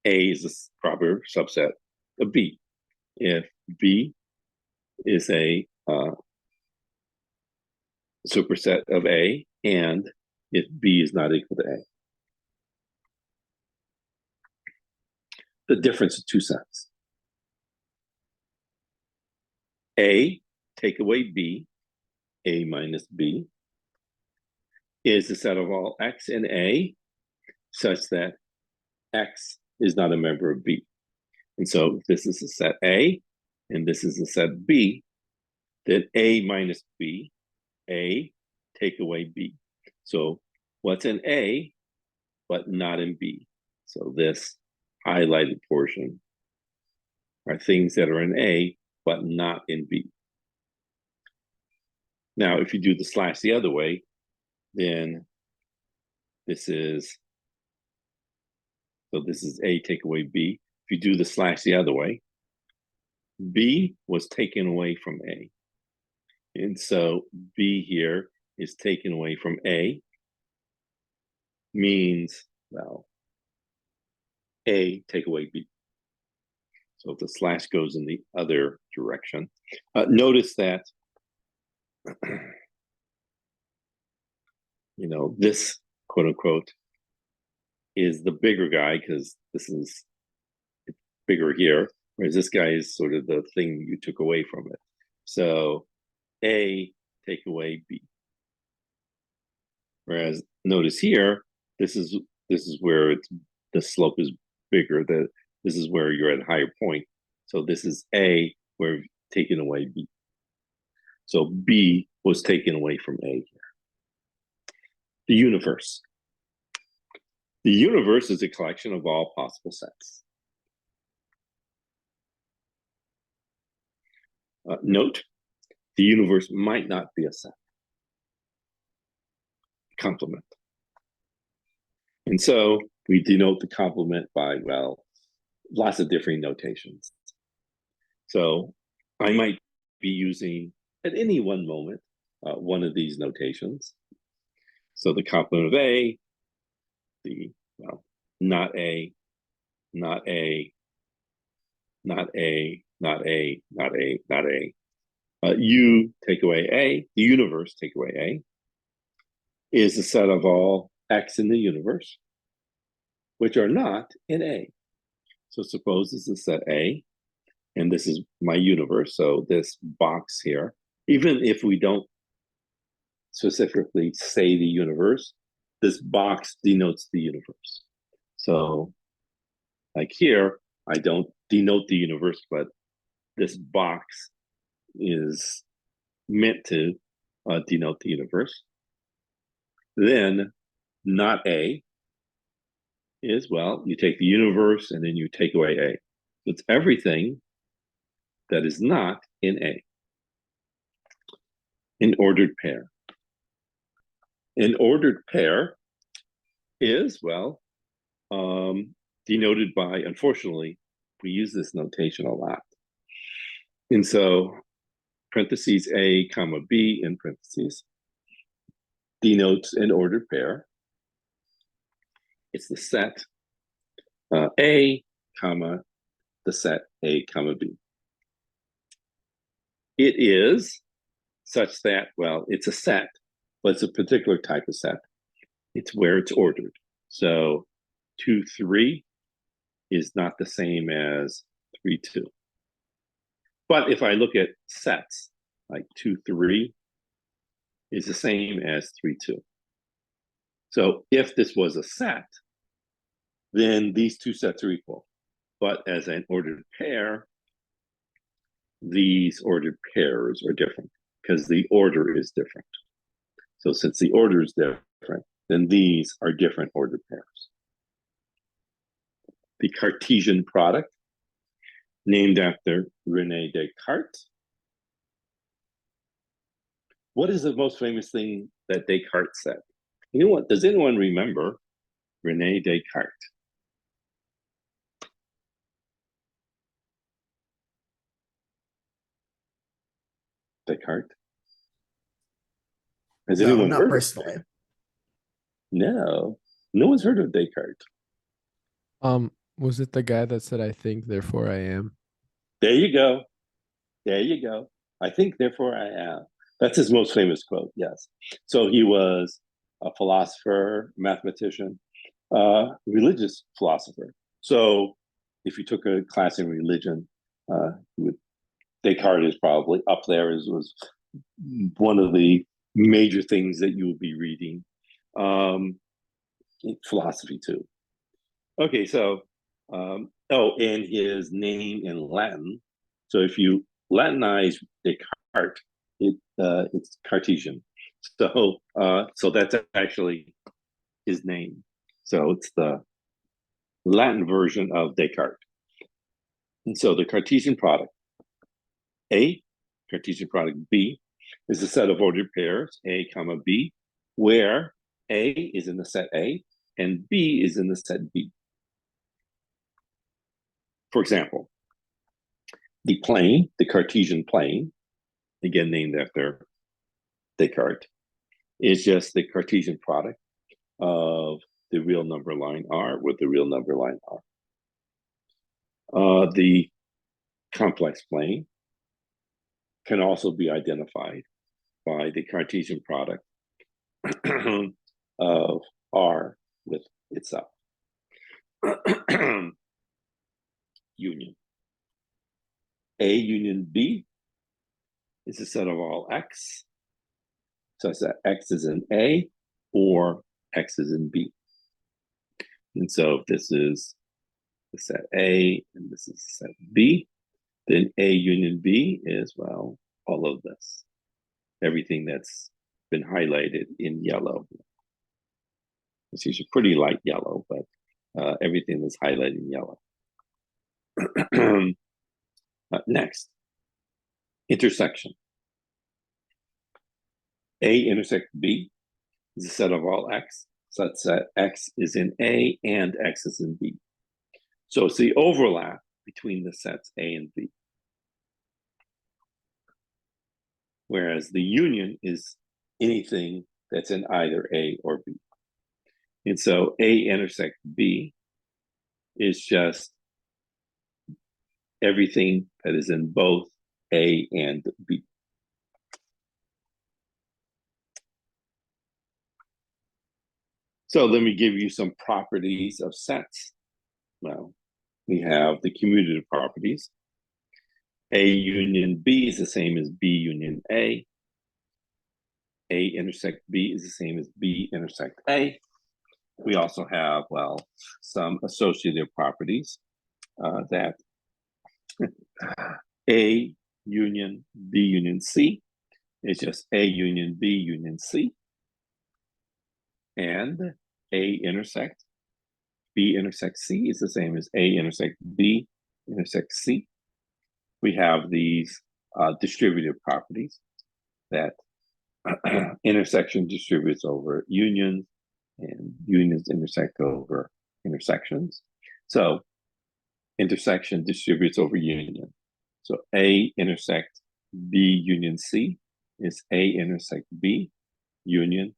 A is a proper subset of B. If B is a superset of A and if B is not equal to A. The difference of two sets. A, take away B, A minus B, is the set of all X in A such that X is not a member of B. And so this is a set A, and this is a set B, then A minus B, A, take away B. So what's in A, but not in B? So this highlighted portion are things that are in A, but not in B. Now, if you do the slash the other way, then this is A, take away B. If you do the slash the other way, B was taken away from A. And so B here is taken away from A, means, well, A, take away B. So if the slash goes in the other direction, notice that, this quote unquote is the bigger guy because this is bigger here, whereas this guy is sort of the thing you took away from it. So A, take away B. Whereas notice here, this is where the slope is bigger. This is where you're at a higher point. So this is A, where we've taken away B. So B was taken away from A here. The universe. The universe is a collection of all possible sets. Note, the universe might not be a set. Complement. And so we denote the complement by, well, lots of different notations. So I might be using at any one moment one of these notations. So the complement of A, the, well, not A, not A, not A, not A, not A, not A. U take away A, the universe take away A, is the set of all X in the universe, which are not in A. So suppose this is set A, and this is my universe. So this box here, even if we don't specifically say the universe, this box denotes the universe. So like here, I don't denote the universe, but this box is meant to denote the universe. Then not A is, well, you take the universe and then you take away A. It's everything that is not in A. An ordered pair. An ordered pair is, well, denoted by, unfortunately, we use this notation a lot. And so parentheses A comma B in parentheses denotes an ordered pair. It's the set A comma the set A comma B. It is such that, well, it's a set, but it's a particular type of set. It's where it's ordered. So 2, 3 is not the same as 3, 2. But if I look at sets, like 2, 3 is the same as 3, 2. So if this was a set, then these two sets are equal. But as an ordered pair, these ordered pairs are different because the order is different. So since the order is different, then these are different ordered pairs. The Cartesian product, named after René Descartes. What is the most famous thing that Descartes said? You know what? Does anyone remember René Descartes? Descartes? Has No, anyone not heard personally. of it? No, no one's heard of Descartes. Was it the guy that said, "I think, therefore I am"? There you go. There you go. I think, therefore I am. That's his most famous quote, yes. So he was a philosopher, mathematician, religious philosopher. So if you took a class in religion, Descartes is probably up there as was one of the major things that you would be reading. Philosophy too. Okay, so and his name in Latin. So if you Latinize Descartes, it's Cartesian. So that's actually his name. So it's the Latin version of Descartes. And so the Cartesian product A, Cartesian product B, is a set of ordered pairs A comma B, where A is in the set A and B is in the set B. For example, the plane, the Cartesian plane, again named after Descartes, is just the Cartesian product of the real number line R with the real number line R. The complex plane can also be identified by the Cartesian product of R with itself. Union. A union B is a set of all X, such that X is in A or X is in B. And so if this is the set A and this is set B, then A union B is, well, all of this. Everything that's been highlighted in yellow. It's usually pretty light yellow, but everything that's highlighted in yellow. Next, intersection. A intersect B is a set of all X, such that X is in A and X is in B. So it's the overlap between the sets A and B. whereas the union is anything that's in either A or B. And so A intersect B is just everything that is in both A and B. So let me give you some properties of sets. Well, we have the commutative properties. A union B is the same as B union A. A intersect B is the same as B intersect A. We also have, well, some associative properties that A union B union C is just A union B union C. And A intersect B intersect C is the same as A intersect B intersect C. We have these distributive properties that intersection distributes over unions and unions intersect over intersections. So intersection distributes over union. So A intersect B union C is A intersect B union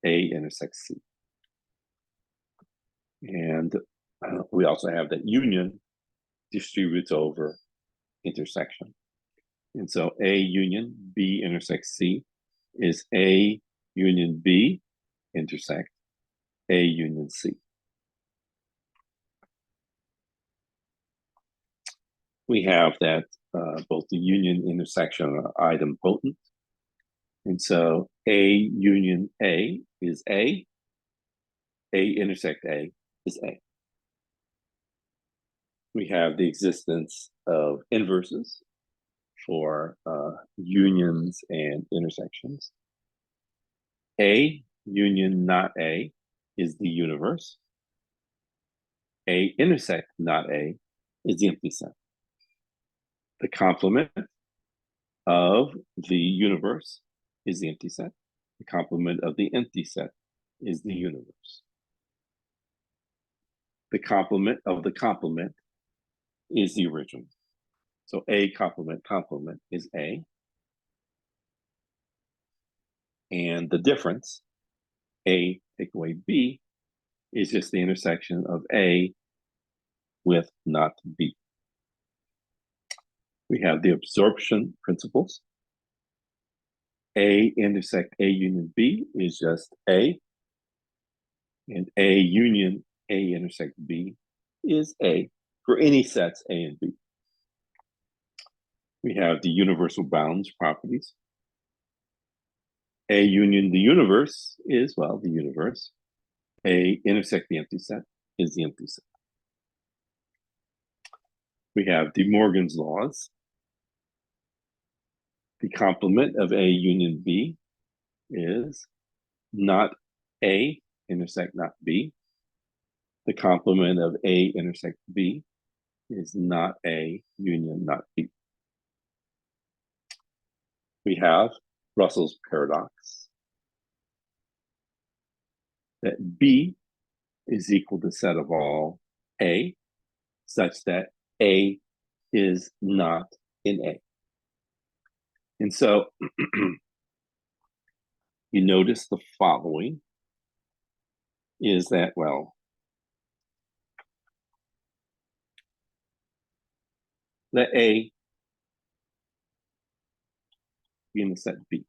A intersect C. And we also have that union distributes over intersection. And so A union B intersect C is A union B intersect A union C. We have that both the union intersection are idempotent. And so A union A is A intersect A is A. We have the existence of inverses for unions and intersections. A union not A is the universe. A intersect not A is the empty set. The complement of the universe is the empty set. The complement of the empty set is the universe. The complement of the complement is the original. So A complement is A. And the difference, A take away B, is just the intersection of A with not B. We have the absorption principles. A intersect A union B is just A. And A union A intersect B is A for any sets A and B. We have the universal bounds properties. A union the universe is, well, the universe. A intersect the empty set is the empty set. We have De Morgan's laws. The complement of A union B is not A intersect not B. The complement of A intersect B is not A union not B. We have Russell's paradox, that B is equal to set of all A, such that A is not in A. And so you notice the following is that, well, let A be in the set B.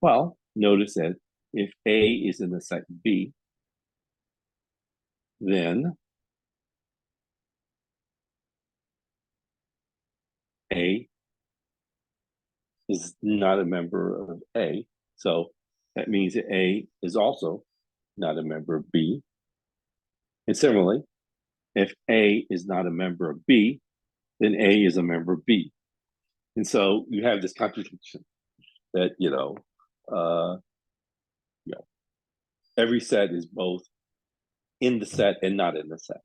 Well, notice that if A is in the set B, then A is not a member of A. So that means that A is also not a member of B. And similarly, if A is not a member of B, then A is a member of B. And so you have this contradiction that, every set is both in the set and not in the set.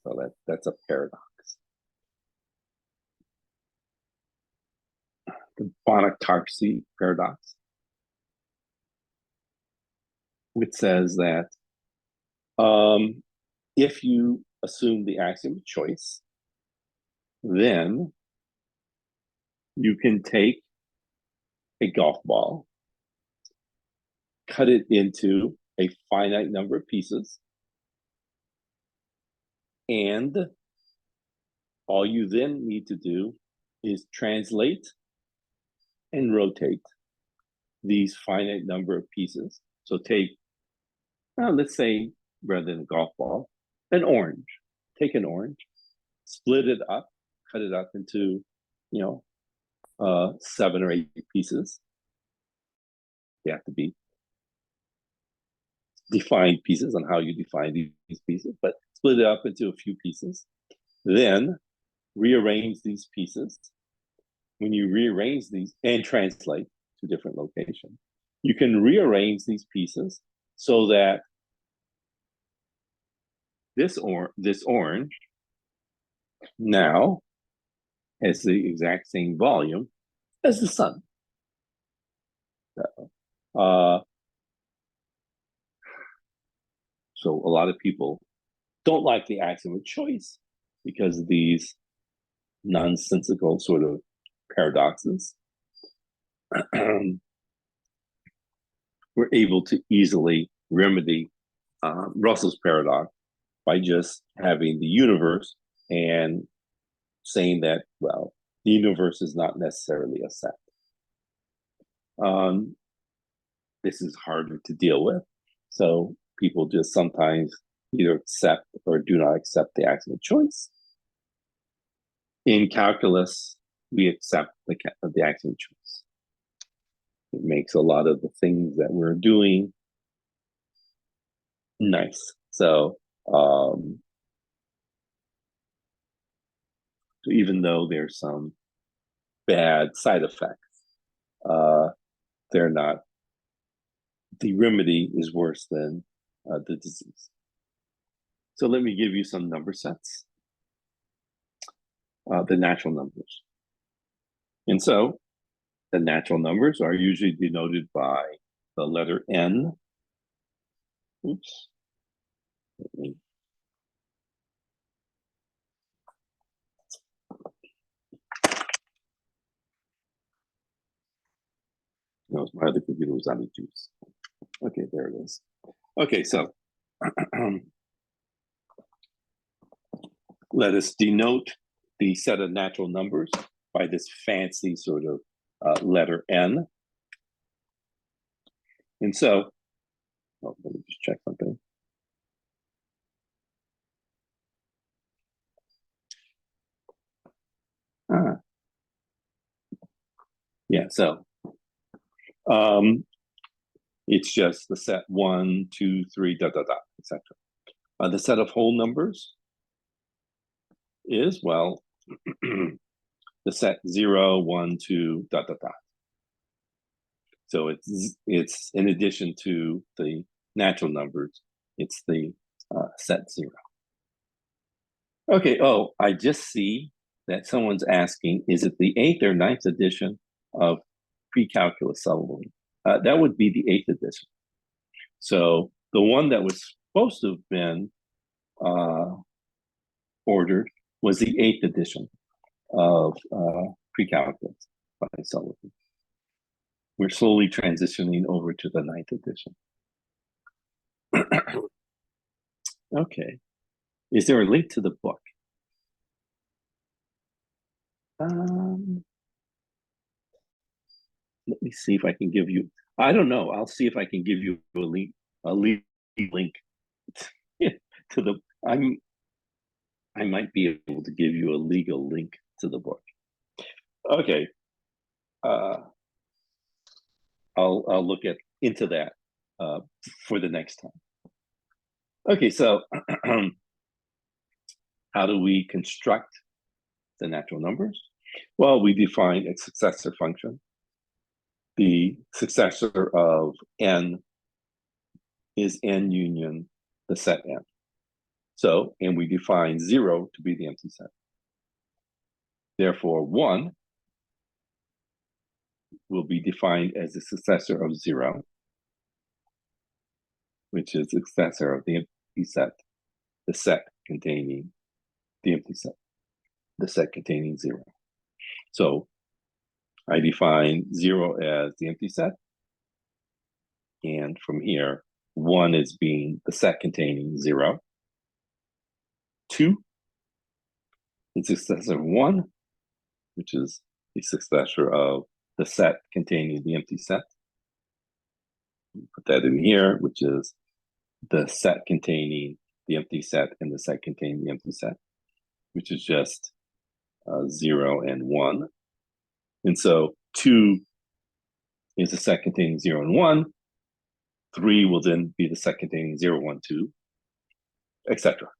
So that's a paradox. The Bonnet-Tarski paradox, which says that if you assume the axiom of choice, then you can take a golf ball, cut it into a finite number of pieces, and all you then need to do is translate and rotate these finite number of pieces. So take, let's say, rather than a golf ball, an orange. Take an orange, split it up, cut it up into, 7 or 8 pieces. They have to be defined pieces on how you define these pieces, but split it up into a few pieces. Then rearrange these pieces. When you rearrange these and translate to different locations, you can rearrange these pieces so that this orange now has the exact same volume as the sun. So a lot of people don't like the axiom of choice because of these nonsensical sort of paradoxes. We're able to easily remedy Russell's paradox by just having the universe and saying that, well, the universe is not necessarily a set. This is harder to deal with. So people just sometimes either accept or do not accept the axiom of choice. In calculus, we accept the axiom of choice. It makes a lot of the things that we're doing nice. So even though there's some bad side effects, they're not, the remedy is worse than the disease. So let me give you some number sets, the natural numbers. And so the natural numbers are usually denoted by the letter N. Oops. No, my other computer was out of juice. Okay, there it is. Okay, so let us denote the set of natural numbers by this fancy sort of letter N. And so, let me just check something. Yeah, so it's just the set 1, 2, 3, etc. The set of whole numbers is, well, the set 0, 1, 2, So it's in addition to the natural numbers, it's the set 0. Okay, I just see that someone's asking, is it the 8th or 9th edition of pre-calculus solving? That would be the 8th edition. So the one that was supposed to have been ordered was the 8th edition of pre-calculus by Sullivan. We're slowly transitioning over to the 9th edition. Okay. Is there a link to the book? Let me see if I can give you, I don't know. I'll see if I can give you a link to the, I might be able to give you a legal link to the book. Okay. I'll look into that for the next time. Okay, so how do we construct the natural numbers? Well, we define a successor function. The successor of n is n union the set n. So, and we define 0 to be the empty set. Therefore, 1 will be defined as the successor of 0, which is the successor of the empty set, the set containing the empty set, the set containing 0. So I define 0 as the empty set. And from here, 1 is being the set containing 0. 2 is the successor of 1, which is the successor of the set containing the empty set. Put that in here, which is the set containing the empty set and the set containing the empty set, which is just 0 and 1. And so 2 is the set containing 0 and 1. 3 will then be the set containing 0, 1, 2, etc.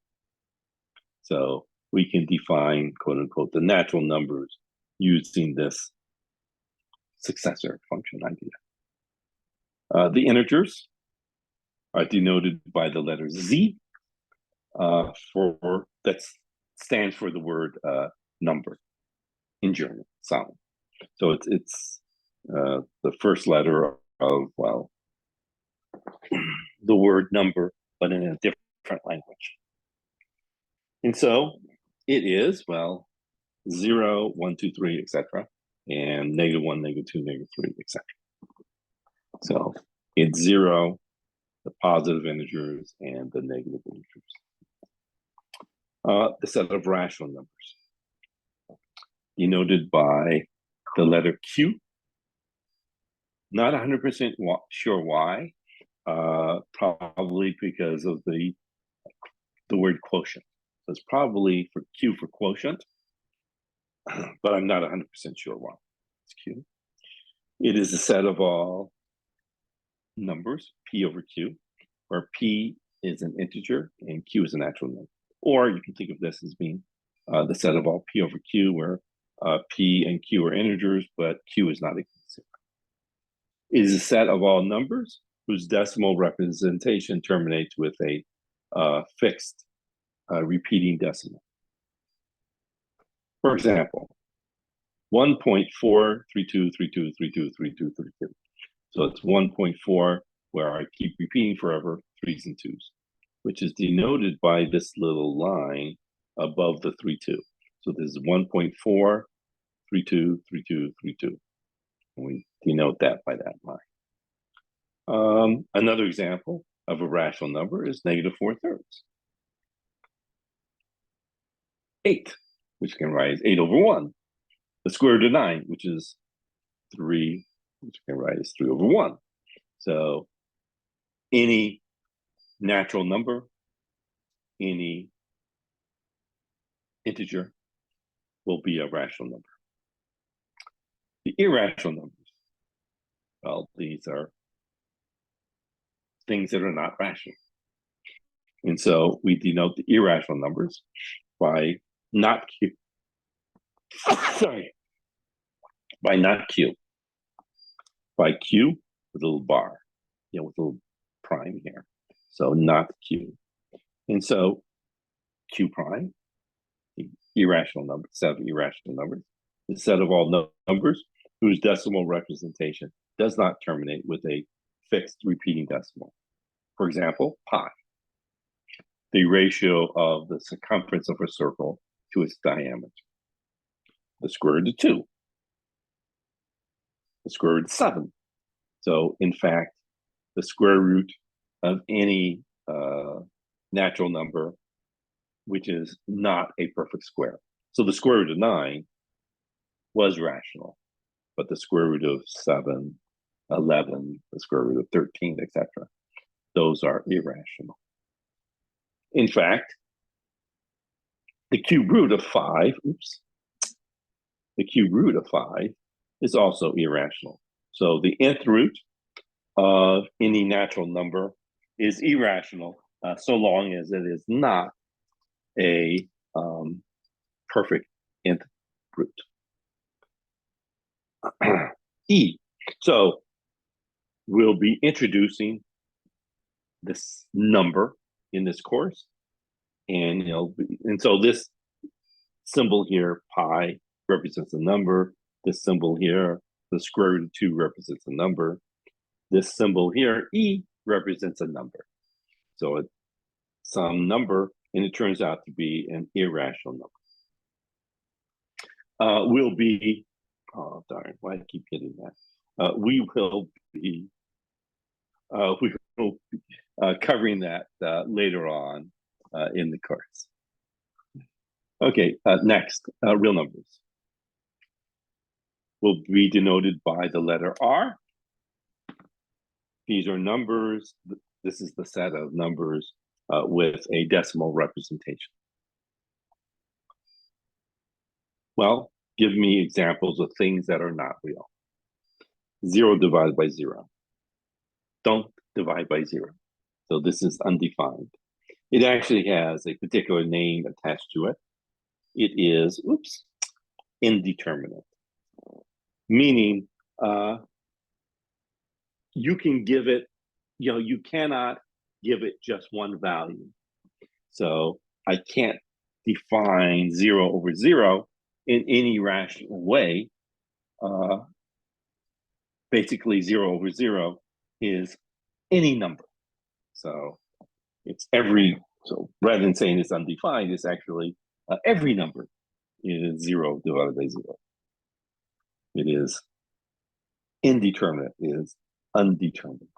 So we can define, quote unquote, the natural numbers using this successor function idea. The integers are denoted by the letter Z, that stands for the word number in German, Zahl. So it's the first letter of, well, the word number, but in a different language. And so it is, well, 0, 1, 2, 3, etc., and -1, -2, -3, etc. So it's 0, the positive integers, and the negative integers. The set of rational numbers, denoted by the letter Q. Not 100% sure why. Probably because of the word quotient. So it's probably for Q for quotient, but I'm not 100% sure why. It's Q. It is a set of all numbers, P over Q, where P is an integer and Q is a natural number. Or you can think of this as being the set of all P over Q, where P and Q are integers, but Q is not equal to 0. It is a set of all numbers whose decimal representation terminates with a fixed repeating decimal. For example, 1.43232323232. So it's 1.4 where I keep repeating forever 3's and 2's, which is denoted by this little line above the 32. So this is 1.4, 32, 32, 32. And we denote that by that line. Another example of a rational number is -4/3. 8, which can write as 8 over 1. The square root of 9, which is 3, which can write as 3 over 1. So any natural number, any integer will be a rational number. The irrational numbers, well, these are things that are not rational. And so we denote the irrational numbers by not Q. Sorry. By not Q. By Q with a little bar, with a little prime here. So not Q. And so Q prime, the irrational number, set of irrational numbers, the set of all numbers whose decimal representation does not terminate with a fixed repeating decimal. For example, pi, the ratio of the circumference of a circle to its diameter. The square root of 2. The square root of 7. So in fact, the square root of any natural number which is not a perfect square. So the square root of 9 was rational, but the square root of 7, 11, the square root of 13, etc., those are irrational. In fact, the cube root of 5, the cube root of 5 is also irrational. So the nth root of any natural number is irrational so long as it is not a perfect nth root. E. So we'll be introducing this number in this course, and so this symbol here, pi, represents a number. This symbol here, the square root of 2, represents a number. This symbol here, E, represents a number. So it's some number, and it turns out to be an irrational number. We'll be Oh darn! Why I keep getting that? We will be covering that later on in the course. Okay, next, real numbers will be denoted by the letter R. These are numbers. This is the set of numbers with a decimal representation. Well, give me examples of things that are not real. 0 divided by 0. Don't divide by 0. So this is undefined. It actually has a particular name attached to it. It is, oops, indeterminate. Meaning you can give it, you cannot give it just one value. So I can't define 0 over 0 in any rational way. Basically 0 over 0 is any number. So it's so rather than saying it's undefined, it's actually every number is 0 divided by 0. It is indeterminate, it is undetermined.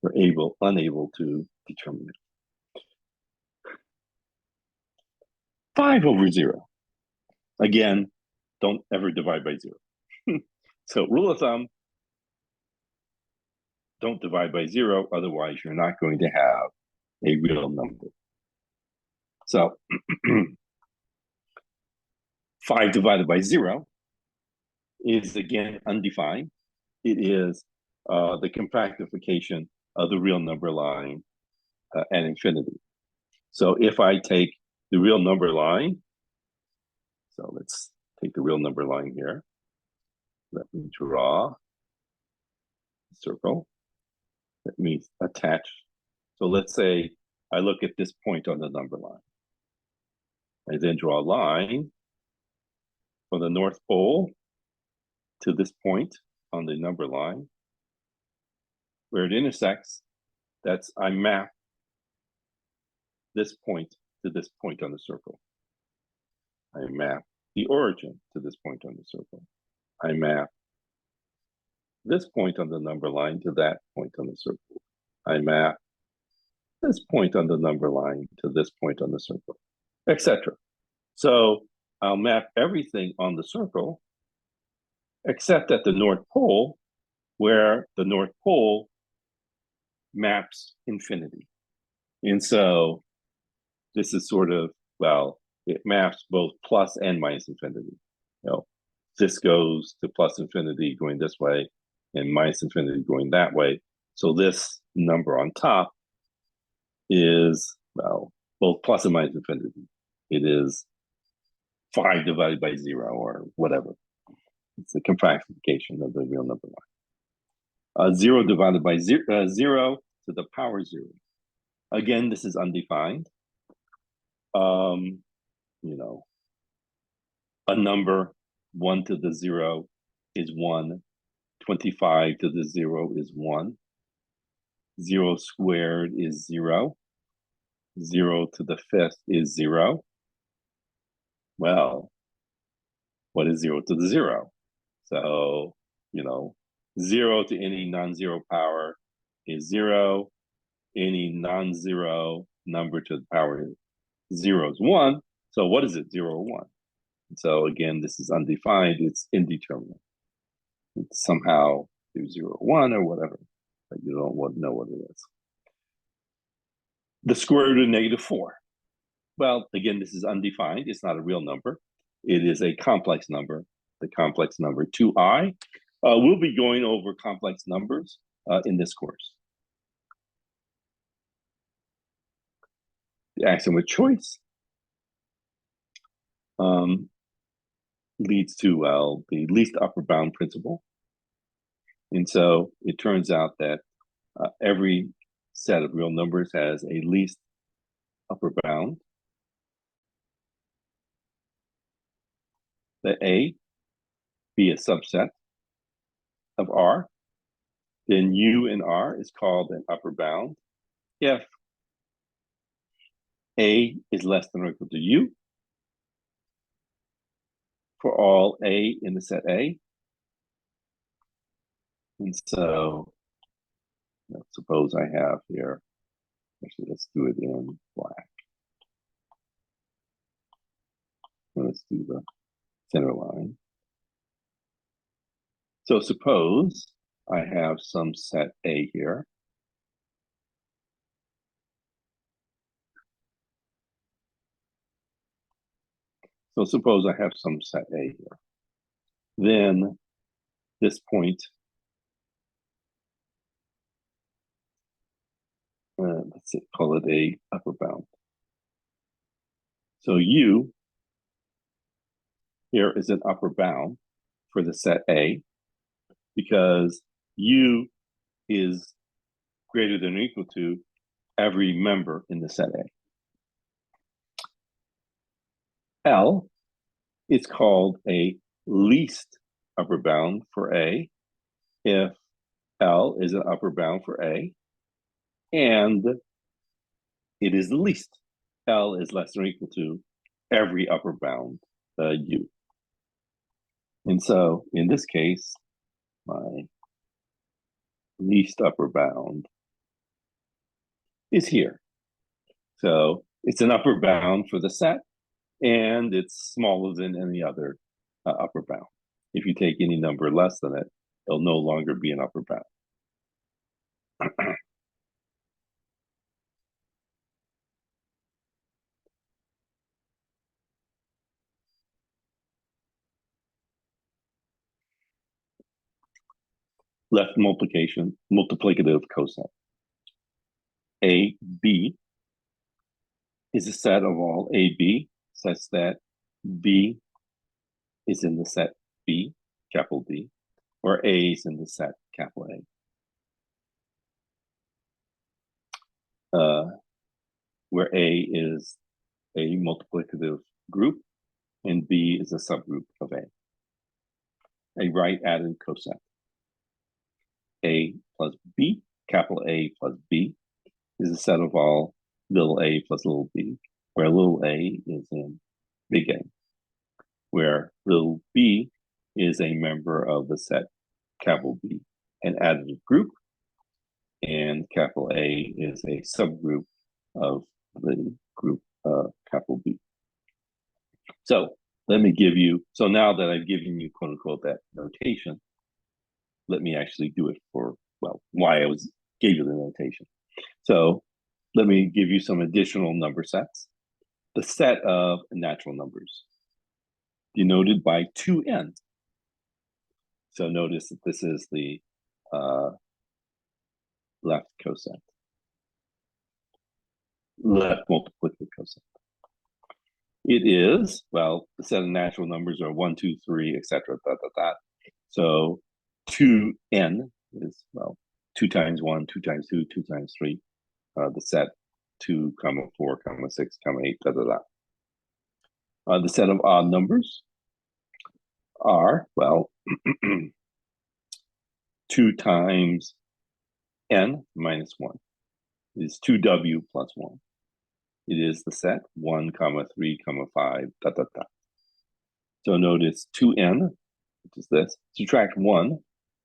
We're unable to determine it. 5 over 0. Again, don't ever divide by 0. So rule of thumb, don't divide by 0, otherwise you're not going to have a real number. So 5 divided by 0 is again undefined. It is the compactification of the real number line at infinity. So if I take the real number line, so let's take the real number line here. Let me draw a circle. Let me attach. So let's say I look at this point on the number line. I then draw a line from the North Pole to this point on the number line. Where it intersects, I map this point to this point on the circle. I map the origin to this point on the circle. I map this point on the number line to that point on the circle. I map this point on the number line to this point on the circle, etc. So I'll map everything on the circle except at the North Pole, where the North Pole maps infinity. And so this is sort of, well, it maps both plus and minus infinity. This goes to plus infinity going this way and minus infinity going that way. So this number on top is, well, both plus and minus infinity. It is 5 divided by 0 or whatever. It's a compactification of the real number line. 0 divided by 0 to the power 0. Again, this is undefined. A number 1 to the 0 is 1. 25 to the 0 is 1. 0 squared is 0. 0 to the 5th is 0. Well, what is 0 to the 0? So, 0 to any non-zero power is 0. Any non-zero number to the power 0 is 1. So what is it, 0 or 1? So again, this is undefined. It's indeterminate. It's somehow 0 or 1 or whatever, but you don't know what it is. The square root of negative 4. Well, again, this is undefined. It's not a real number. It is a complex number, the complex number 2i. We'll be going over complex numbers in this course. The axiom of choice leads to, well, the least upper bound principle. And so it turns out that every set of real numbers has a least upper bound. Let A be a subset of R. Then U in R is called an upper bound if A is less than or equal to U, for all A in the set A. And so, suppose I have here, actually, let's do it in black. And let's do the center line. So suppose I have some set A here. So suppose I have some set A here. Then this point, let's call it a upper bound. So U here is an upper bound for the set A because U is greater than or equal to every member in the set A. L is called a least upper bound for A if L is an upper bound for A and it is the least. L is less than or equal to every upper bound U. And so in this case, my least upper bound is here. So it's an upper bound for the set, and it's smaller than any other upper bound. If you take any number less than it, it'll no longer be an upper bound. Left multiplicative coset. AB is a set of all AB such that B is in the set B, capital B, or A is in the set capital A. Where A is a multiplicative group and B is a subgroup of A. A right added coset. A plus B, capital A plus B, is a set of all little a plus little b, where little a is in big A, where little b is a member of the set capital B, an additive group, and capital A is a subgroup of the group capital B. So let me give you, so now that I've given you quote unquote that notation, let me actually do it for, well, why I gave you the notation. So let me give you some additional number sets. The set of natural numbers denoted by 2n. So notice that this is the left coset, left multiplicative coset. It is, well, the set of natural numbers are 1, 2, 3, etc. So 2n is, well, 2 times 1, 2 times 2, 2 times 3. The set 2, 4, 6, 8, the set of odd numbers are, well, 2 times n minus 1 is 2w plus 1. It is the set 1, 3, 5, So notice 2n, which is this, subtract 1.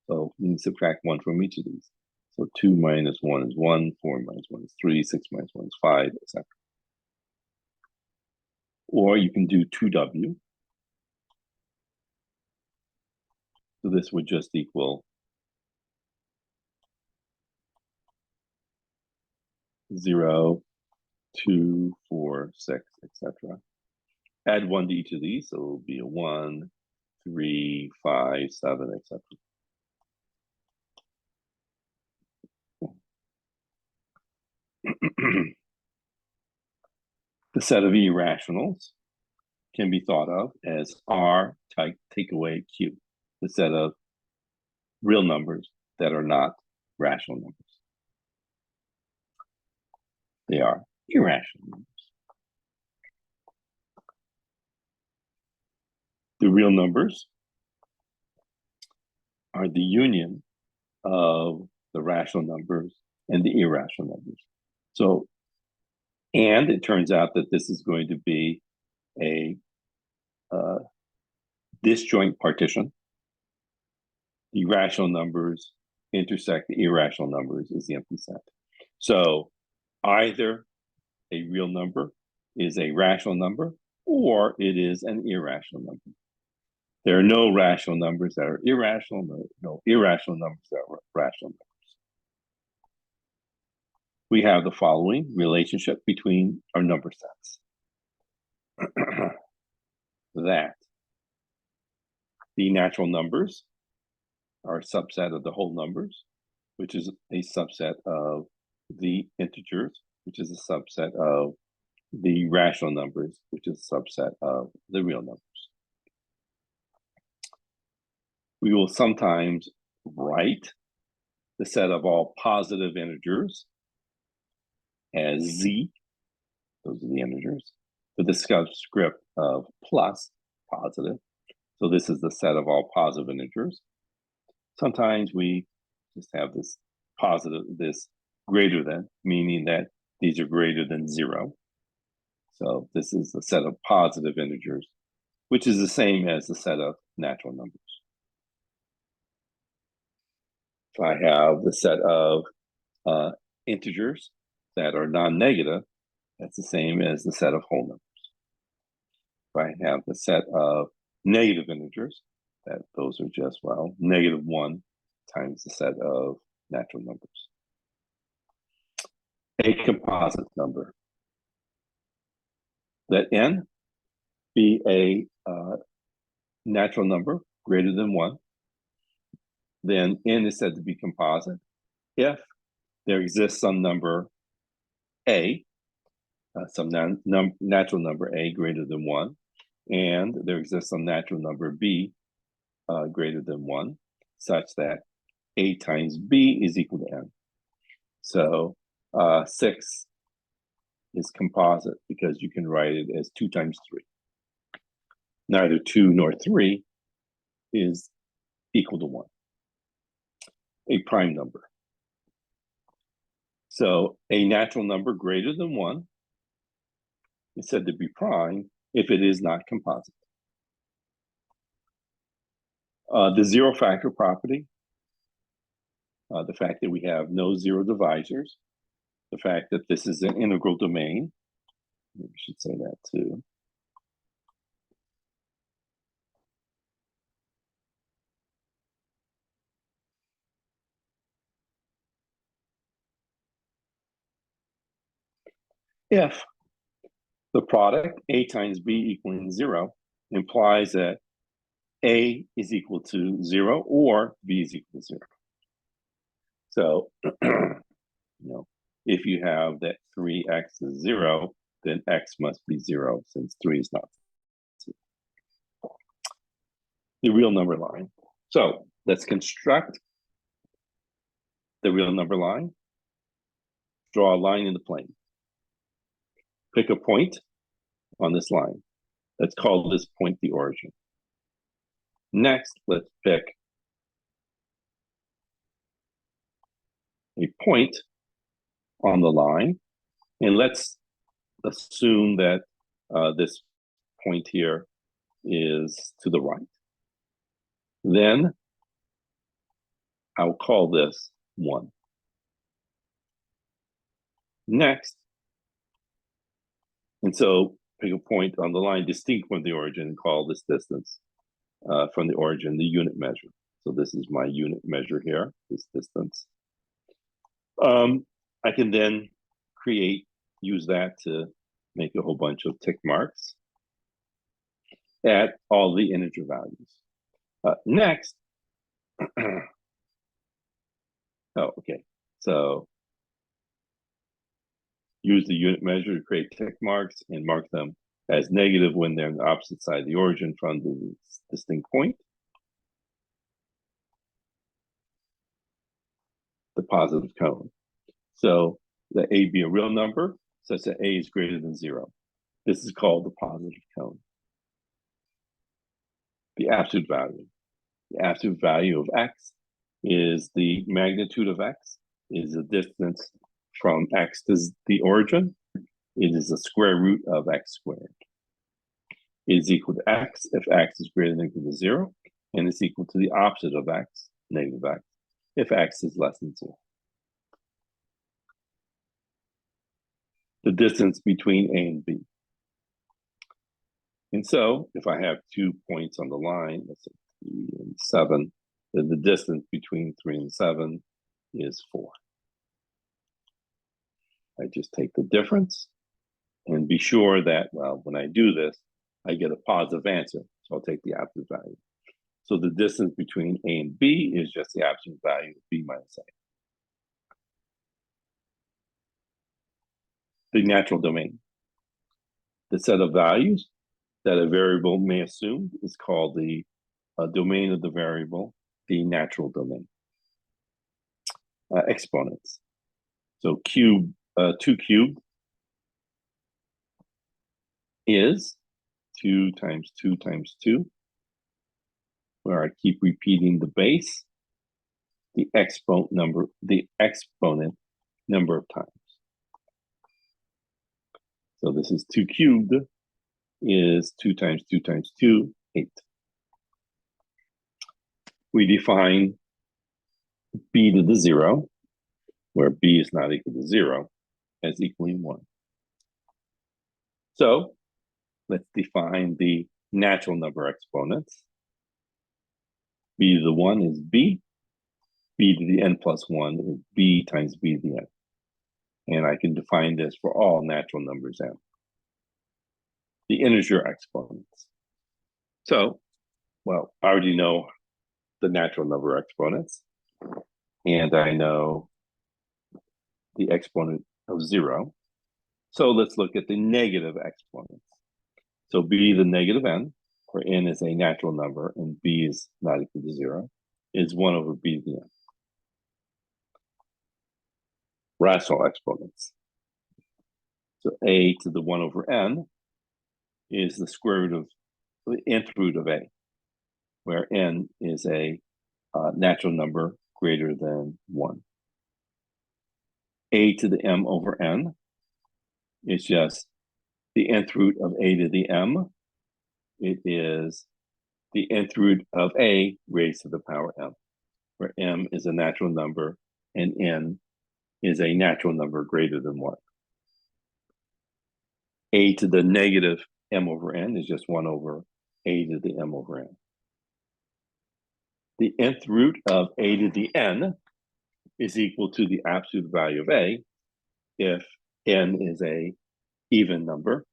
So you can subtract 1 from each of these. So 2 minus 1 is 1, 4 minus 1 is 3, 6 minus 1 is 5, etc. Or you can do 2w. So this would just equal 0, 2, 4, 6, etc. Add 1 to each of these, so it will be a 1, 3, 5, 7, etc. The set of irrationals can be thought of as R take away Q, the set of real numbers that are not rational numbers. They are irrational numbers. The real numbers are the union of the rational numbers and the irrational numbers. So, and it turns out that this is going to be a disjoint partition. The rational numbers intersect the irrational numbers is the empty set. So either a real number is a rational number or it is an irrational number. There are no rational numbers that are irrational, no irrational numbers that are rational numbers. We have the following relationship between our number sets. That the natural numbers are a subset of the whole numbers, which is a subset of the integers, which is a subset of the rational numbers, which is a subset of the real numbers. We will sometimes write the set of all positive integers as z, those are the integers, with the subscript of plus, positive. So this is the set of all positive integers. Sometimes we just have this positive, this greater than, meaning that these are greater than 0. So this is the set of positive integers, which is the same as the set of natural numbers. If I have the set of integers that are non-negative, that's the same as the set of whole numbers. If I have the set of negative integers, that those are just, well, -1 times the set of natural numbers. A composite number. Let n be a natural number greater than 1. Then n is said to be composite if there exists some number a, some natural number a greater than 1, and there exists some natural number b greater than 1, such that a times b is equal to n. So 6 is composite because you can write it as 2 times 3. Neither 2 nor 3 is equal to 1. A prime number. So a natural number greater than 1 is said to be prime if it is not composite. The zero factor property, the fact that we have no zero divisors, the fact that this is an integral domain, maybe we should say that too. If the product a times b equaling 0 implies that a is equal to 0 or b is equal to 0. So, if you have that 3x is 0, then x must be 0 since 3 is not 0. The real number line. So let's construct the real number line. Draw a line in the plane. Pick a point on this line. Let's call this point the origin. Next, let's pick a point on the line, and let's assume that this point here is to the right. Then I'll call this 1. Next, and so pick a point on the line distinct from the origin and call this distance from the origin the unit measure. So this is my unit measure here, this distance. I can then use that to make a whole bunch of tick marks at all the integer values. Next, so use the unit measure to create tick marks and mark them as negative when they're on the opposite side of the origin from the distinct point. The positive cone. So let a be a real number such that a is greater than 0. This is called the positive cone. The absolute value. The absolute value of x is the magnitude of x, is the distance from x to the origin. It is the square root of x squared. is equal to x if x is greater than or equal to 0, and it's equal to the opposite of x, negative x, if x is less than 0. The distance between A and B. And so if I have 2 points on the line, let's say 3 and 7, then the distance between 3 and 7 is 4. I just take the difference and be sure that, well, when I do this, I get a positive answer. So I'll take the absolute value. So the distance between A and B is just the absolute value of B minus A. The natural domain. The set of values that a variable may assume is called the domain of the variable, the natural domain. Exponents. So 2 cubed is 2 times 2 times 2, where I keep repeating the base, the exponent number of times. So this is 2 cubed is 2 times 2 times 2, 8. We define b to the 0, where b is not equal to 0, as equaling 1. So let's define the natural number exponents. B to the 1 is b. B to the n plus 1 is b times b to the n. And I can define this for all natural numbers n. The integer exponents. So, well, I already know the natural number exponents, and I know the exponent of 0. So let's look at the negative exponents. So b to the negative n, where n is a natural number and b is not equal to 0, is 1 over b to the n. Rational exponents. So a to the 1 over n is the square root of the nth root of a, where n is a natural number greater than 1. A to the m over n is just the nth root of a to the m. It is the nth root of a raised to the power m, where m is a natural number and n is a natural number greater than 1. A to the negative m over n is just 1 over a to the m over n. The nth root of a to the n is equal to the absolute value of a if n is a even number,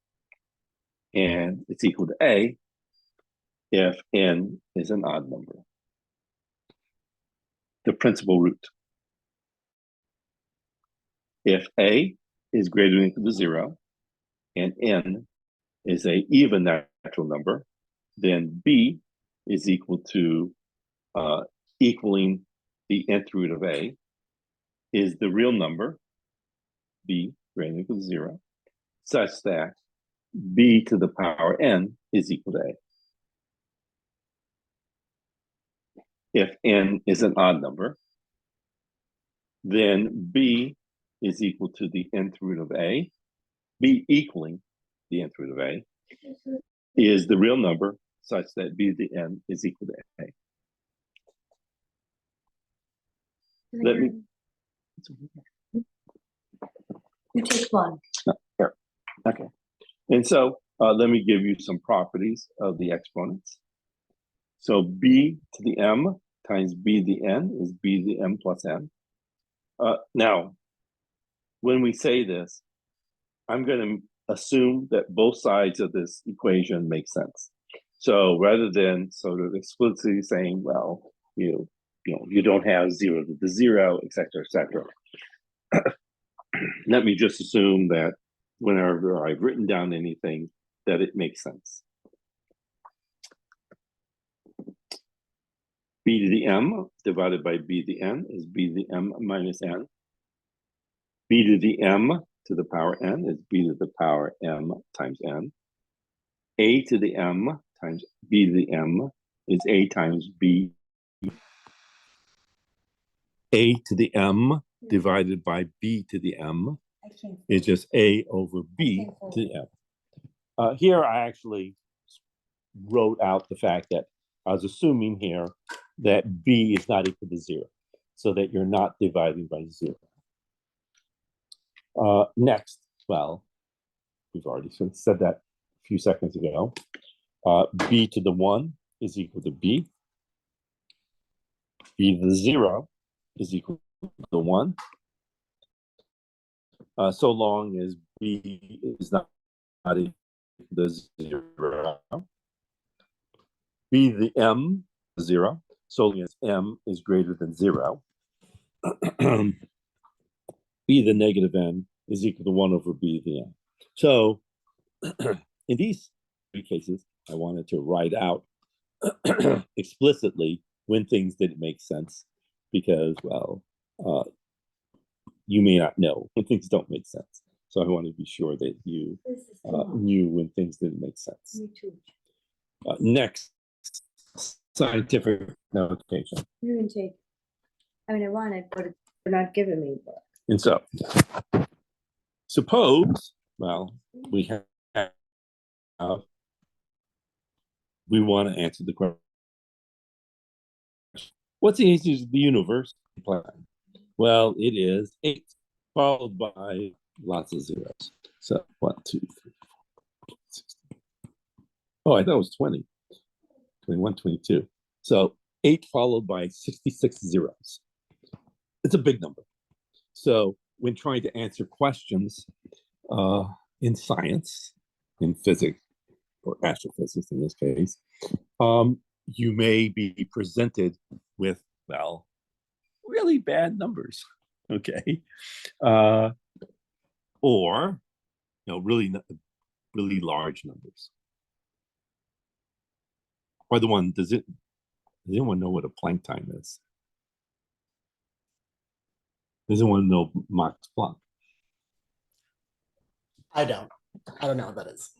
and it's equal to a if n is an odd number. The principal root. If a is greater than or equal to 0 and n is a even natural number, then b is equal to equaling the nth root of a is the real number, b greater than or equal to 0, such that b to the power n is equal to a. If n is an odd number, then b is equal to the nth root of a, b equaling the nth root of a, is the real number such that b to the n is equal to a. Let me. You take one. Here. Okay. And so let me give you some properties of the exponents. So b to the m times b to the n is b to the m plus n. Now, when we say this, I'm going to assume that both sides of this equation make sense. So rather than sort of explicitly saying, well, you don't have 0 to the 0, et cetera, let me just assume that whenever I've written down anything, that it makes sense. B to the m divided by b to the n is b to the m minus n. B to the m to the power n is b to the power m times n. A to the m times b to the m is a times b. A to the m divided by b to the m is just a over b to the m. Here I actually wrote out the fact that I was assuming here that b is not equal to 0, so that you're not dividing by 0. Next, well, we've already said that a few seconds ago. B to the 1 is equal to b. B to the 0 is equal to 1. So long as b is not equal to 0. B to the m, 0, so long as m is greater than 0. B to the negative n is equal to 1 over b to the n. So in these three cases, I wanted to write out explicitly when things didn't make sense, because, well, you may not know when things don't make sense. So I want to be sure that you knew when things didn't make sense. Me too. Next, scientific notation. You can take. I mean, I want it, but they're not giving me. But And so, suppose, well, we want to answer the question, what's the age of the universe? Well, it is 8, followed by lots of zeros. So 1, 2, 3, 4, 16. Oh, I thought it was 20. 21, 22. So 8 followed by 66 zeros. It's a big number. So when trying to answer questions in science, in physics, or astrophysics in this case, you may be presented with, well, really bad numbers, okay? Or, really large numbers. By the one, does anyone know what a Planck time is? Does anyone know Max Planck? I don't know what that is.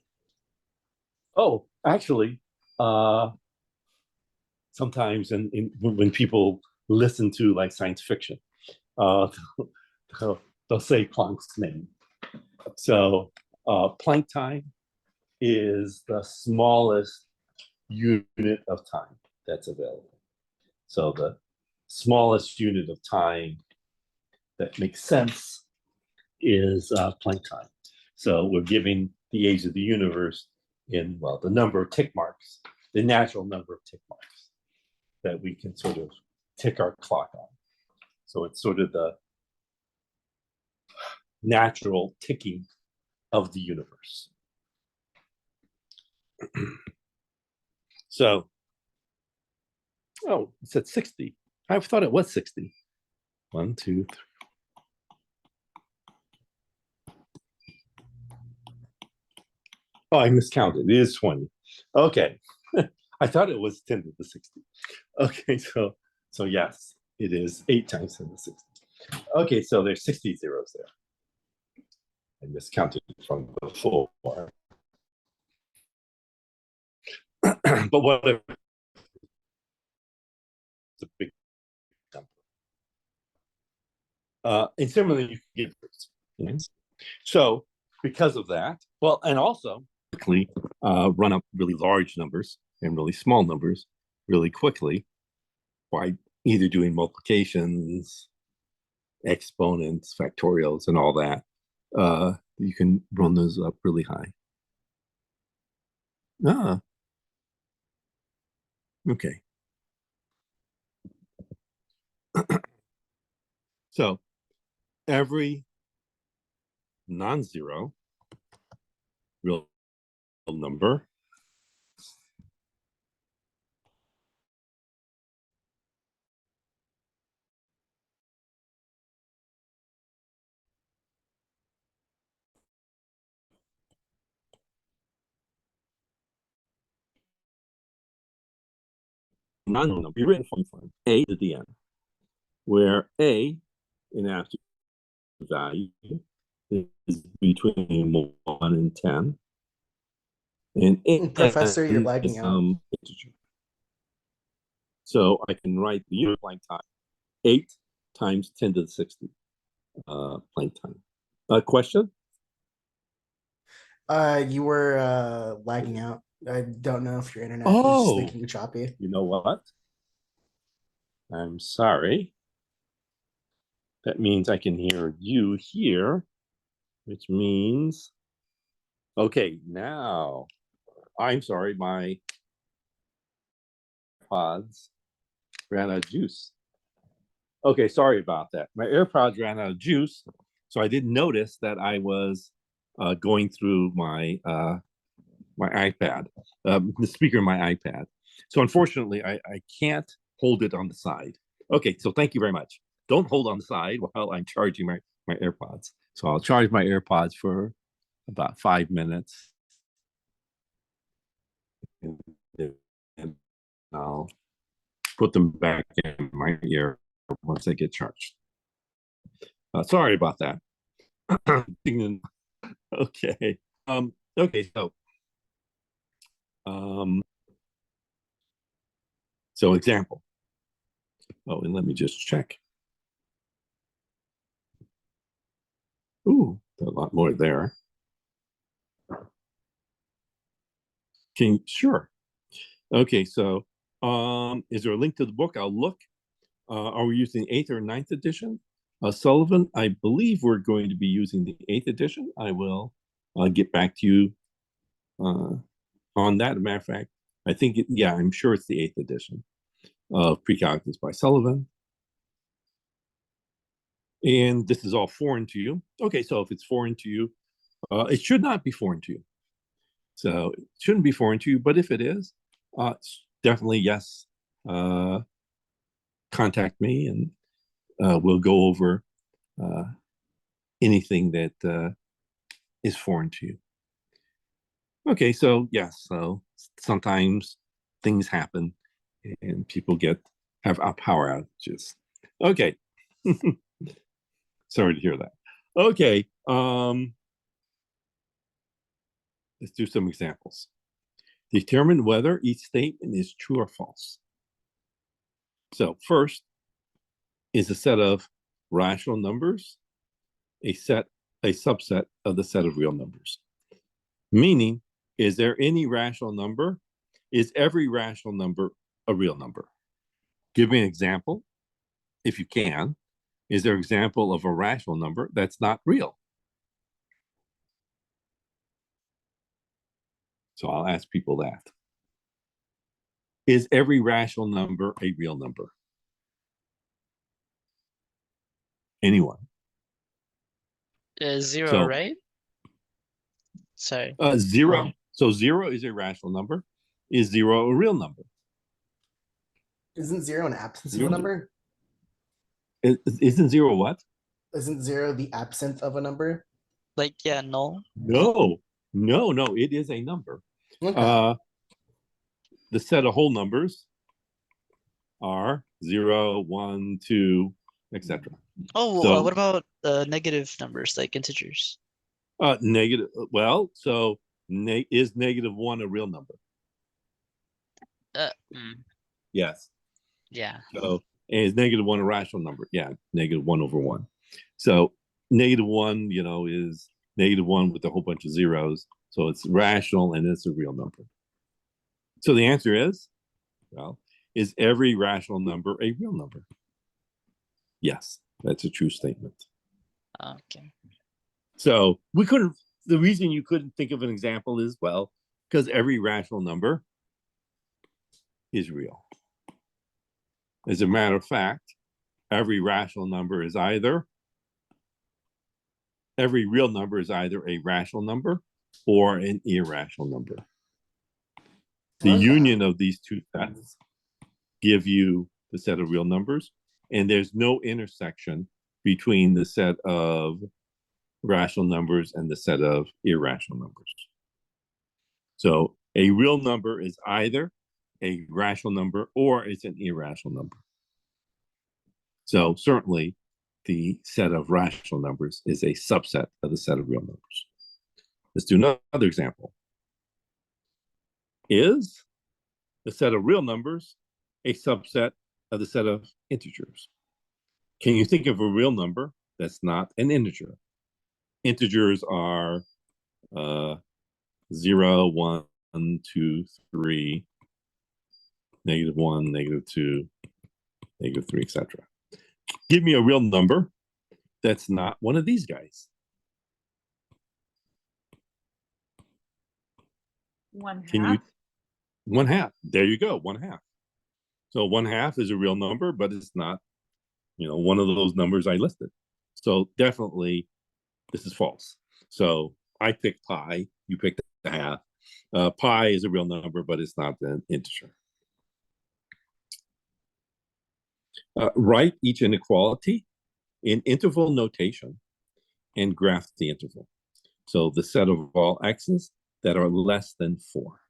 Oh, actually, sometimes when people listen to like science fiction, they'll say Planck's name. So Planck time is the smallest unit of time that's available. So the smallest unit of time that makes sense is Planck time. So we're giving the age of the universe in, well, the number of tick marks, the natural number of tick marks that we can sort of tick our clock on. So it's sort of the natural ticking of the universe. So, oh, it said 60. I thought it was 60. 1, 2, 3. Oh, I miscounted. It is 20. Okay. I thought it was 10 to the 60. Okay, so yes, it is 8 times 10 to the 60. Okay, so there's 60 zeros there. I miscounted from before. But whatever. It's a big number. And similarly, you can get this. So because of that, well, and also quickly run up really large numbers and really small numbers really quickly by either doing multiplications, exponents, factorials, and all that. You can run those up really high. Okay. So every non-zero real number non-number be written form a to the n, where a in absolute value is between 1 and 10, and Professor, you're n lagging is out. integer. So I can write the unit Planck time 8 times 10 to the 60 Planck time. Question? You were lagging out. I don't know if your internet is Oh. just making you choppy. You know what? I'm sorry. That means I can hear you here, which means, okay, now, I'm sorry, my pods ran out of juice. Okay, sorry about that. My AirPods ran out of juice, so I didn't notice that I was going through my my iPad, the speaker of my iPad. So unfortunately, I can't hold it on the side. Okay, so thank you very much. Don't hold on the side while I'm charging my AirPods. So I'll charge my AirPods for about 5 minutes. And I'll put them back in my ear once they get charged. Sorry about that. Okay. Okay, so example. Oh, and let me just check. Ooh, a lot more there. Sure. Okay, so is there a link to the book? I'll look. Are we using 8th or 9th edition? Sullivan, I believe we're going to be using the 8th edition. I will get back to you on that. As a matter of fact, I think, yeah, I'm sure it's the 8th edition of Precalculus by Sullivan. And this is all foreign to you. Okay, so if it's foreign to you, it should not be foreign to you. So it shouldn't be foreign to you, but if it is, definitely yes, contact me and we'll go over anything that is foreign to you. Okay, so yes, so sometimes things happen and people have power outages. Okay. Sorry to hear that. Okay, let's do some examples. Determine whether each statement is true or false. So first is a set of rational numbers, a subset of the set of real numbers. Meaning, is there any rational number? Is every rational number a real number? Give me an example, if you can. Is there an example of a rational number that's not real? So I'll ask people that. Is every rational number a real number? Anyone? Zero, So, right? Sorry. Zero. So 0 is a rational number. Is 0 a real number? Isn't 0 an absence of a number? Isn't 0 what? Isn't 0 the absence of a number? Like, yeah, null. No, it is a number. Okay. The set of whole numbers are 0, 1, 2, etc. Oh, So, what about negative numbers, like integers? negative. Well, so is -1 a real number? Yes. Yeah. So, and is -1 a rational number? Yeah, -1/1. So -1, is -1 with a whole bunch of zeros. So it's rational and it's a real number. So the answer is, well, is every rational number a real number? Yes, that's a true statement. Okay. So the reason you couldn't think of an example is, well, because every rational number is real. As a matter of fact, every real number is either a rational number or an irrational number. The union of these two sets give you the set of real numbers, and there's no intersection between the set of rational numbers and the set of irrational numbers. So a real number is either a rational number or it's an irrational number. So certainly the set of rational numbers is a subset of the set of real numbers. Let's do another example. Is the set of real numbers a subset of the set of integers? Can you think of a real number that's not an integer? Integers are 0, 1, 2, 3, -1, -2, -3, etc. Give me a real number that's not one of these guys. 1/2. Can you 1/2? There you go, 1/2. So 1/2 is a real number, but it's not, one of those numbers I listed. So definitely this is false. So I picked pi, you picked a half. Pi is a real number, but it's not an integer. Write each inequality in interval notation and graph the interval. So the set of all x's that are less than 4.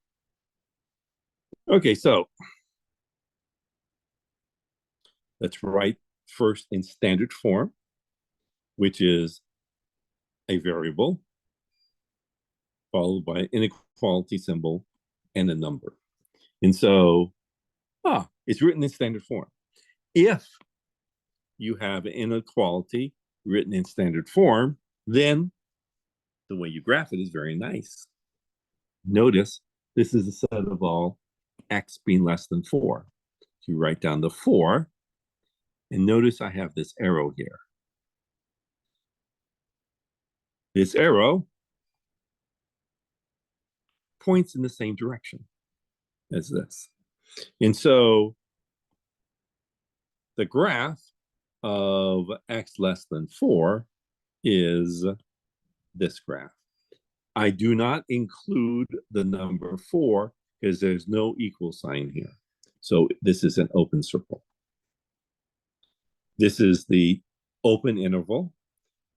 Okay, so let's write first in standard form, which is a variable followed by an inequality symbol and a number. And so, it's written in standard form. If you have an inequality written in standard form, then the way you graph it is very nice. Notice this is a set of all x being less than 4. So you write down the 4, and notice I have this arrow here. This arrow points in the same direction as this. And so the graph of x less than 4 is this graph. I do not include the number 4 because there's no equal sign here. So this is an open circle. This is the open interval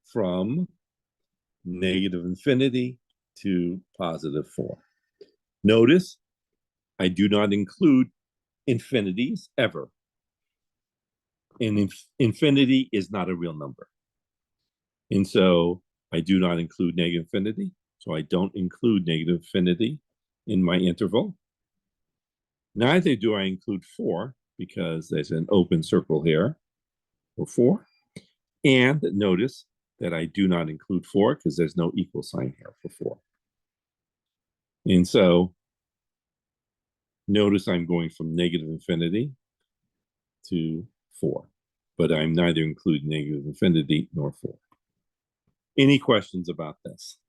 from -infinity to +4. Notice I do not include infinities ever. And infinity is not a real number. And so I do not include -infinity. So I don't include -infinity in my interval. Neither do I include 4 because there's an open circle here for 4. And notice that I do not include 4 because there's no equal sign here for 4. And so notice I'm going from -infinity to 4, but I'm neither including -infinity nor 4. Any questions about this?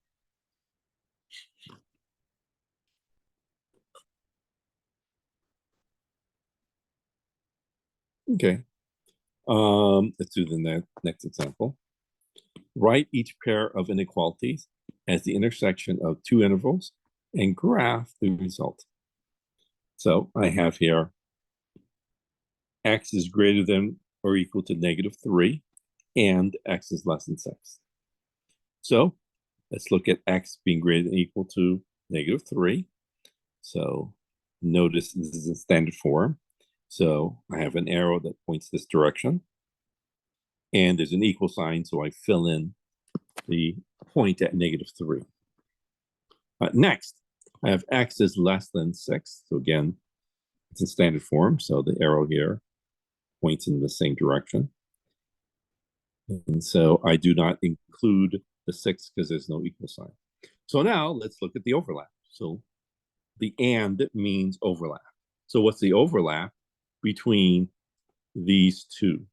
Okay. Let's do the next example. Write each pair of inequalities as the intersection of two intervals and graph the result. So I have here x is greater than or equal to -3 and x is less than 6. So let's look at x being greater than or equal to -3. So notice this is in standard form. So I have an arrow that points this direction. And there's an equal sign, so I fill in the point at -3. Next, I have x is less than 6. So again, it's in standard form, so the arrow here points in the same direction. And so I do not include the 6 because there's no equal sign. So now let's look at the overlap. So the and means overlap. So what's the overlap between these two?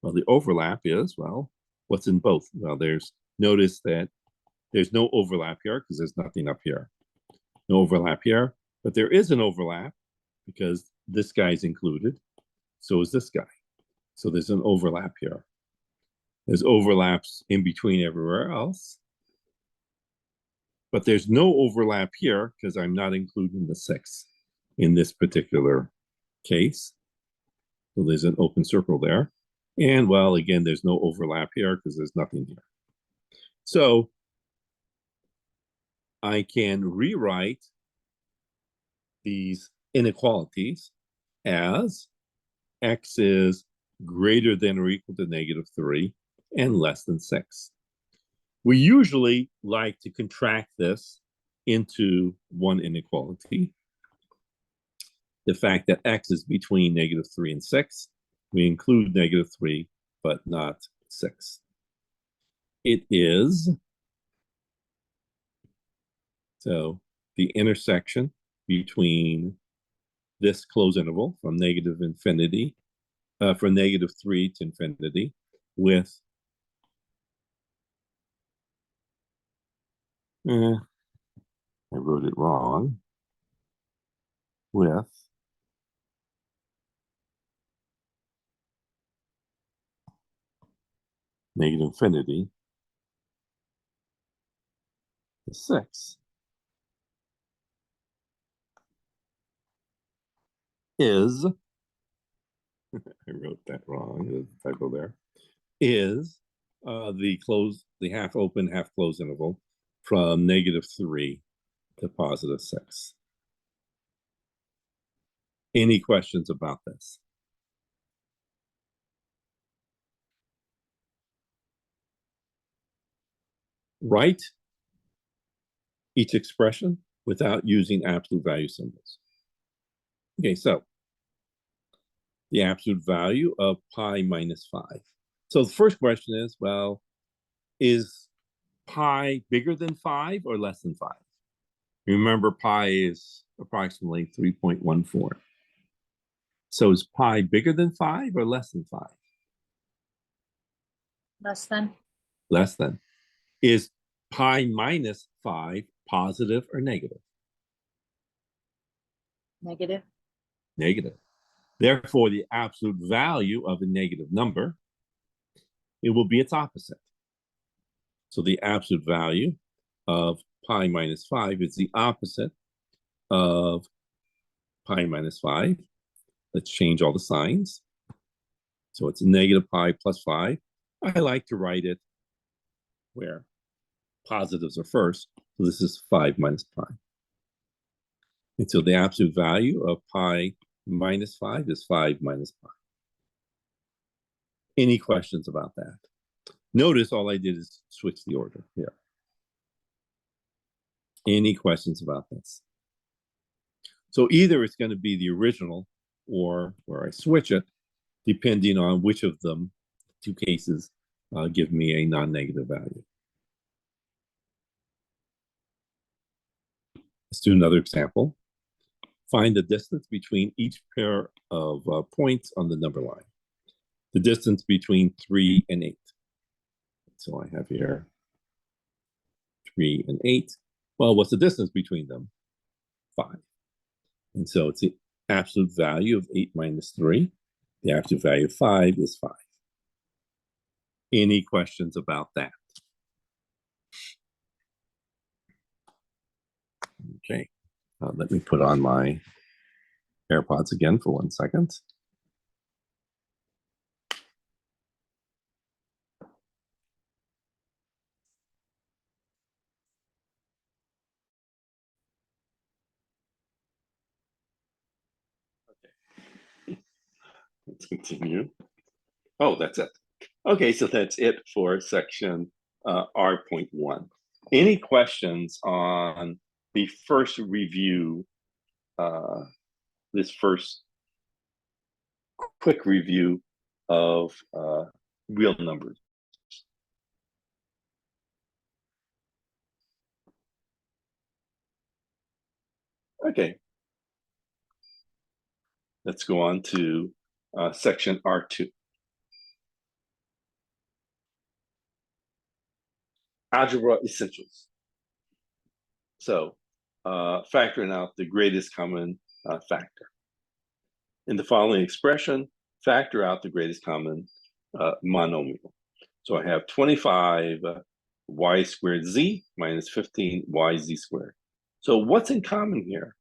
Well, the overlap is, what's in both? Well, notice that there's no overlap here because there's nothing up here. No overlap here, but there is an overlap because this guy's included. So is this guy. So there's an overlap here. There's overlaps in between everywhere else. But there's no overlap here because I'm not including the 6 in this particular case. So there's an open circle there. And well, again, there's no overlap here because there's nothing here. So I can rewrite these inequalities as x is greater than or equal to -3 and less than 6. We usually like to contract this into one inequality. The fact that x is between -3 and 6, we include -3, but not 6. It is, so the intersection between this closed interval from negative infinity, from -3 to infinity, with I wrote it wrong, with negative infinity to 6 is, I wrote that wrong, there's a typo there, is the half open, half closed interval from -3 to +6. Any questions about this? Write each expression without using absolute value symbols. Okay, so the absolute value of pi minus 5. So the first question is, well, is pi bigger than 5 or less than 5? Remember, pi is approximately 3.14. So is pi bigger than 5 or less than 5? Less than. Less than. Is pi minus 5 positive or negative? Negative. Negative. Therefore, the absolute value of a negative number, it will be its opposite. So the absolute value of pi minus 5 is the opposite of pi minus 5. Let's change all the signs. So it's negative pi plus 5. I like to write it where positives are first. So this is 5 minus pi. And so the absolute value of pi minus 5 is 5 minus pi. Any questions about that? Notice all I did is switch the order here. Any questions about this? So either it's going to be the original or where I switch it, depending on which of them, two cases, give me a non-negative value. Let's do another example. Find the distance between each pair of points on the number line. The distance between 3 and 8. So I have here 3 and 8. Well, what's the distance between them? 5. And so it's the absolute value of 8 minus 3. The absolute value of 5 is 5. Any questions about that? Okay, let me put on my AirPods again for 1 second. Okay, let's continue. Oh, that's it. Okay, so that's it for section R.1. Any questions on the first review, this first quick review of real numbers? Okay, let's go on to section R2. Algebra essentials. So factoring out the greatest common factor. In the following expression, factor out the greatest common monomial. So I have 25 y squared z minus 15 yz squared. So what's in common here?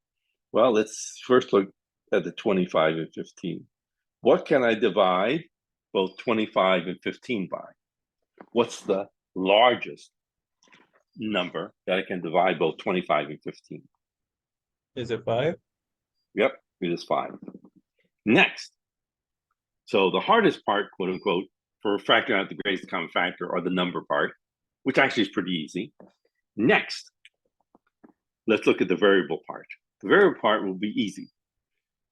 Well, let's first look at the 25 and 15. What can I divide both 25 and 15 by? What's the largest number that I can divide both 25 and 15? Is it 5? Yep, it is 5. Next, so the hardest part, quote unquote, for factoring out the greatest common factor or the number part, which actually is pretty easy. Next, let's look at the variable part. The variable part will be easy.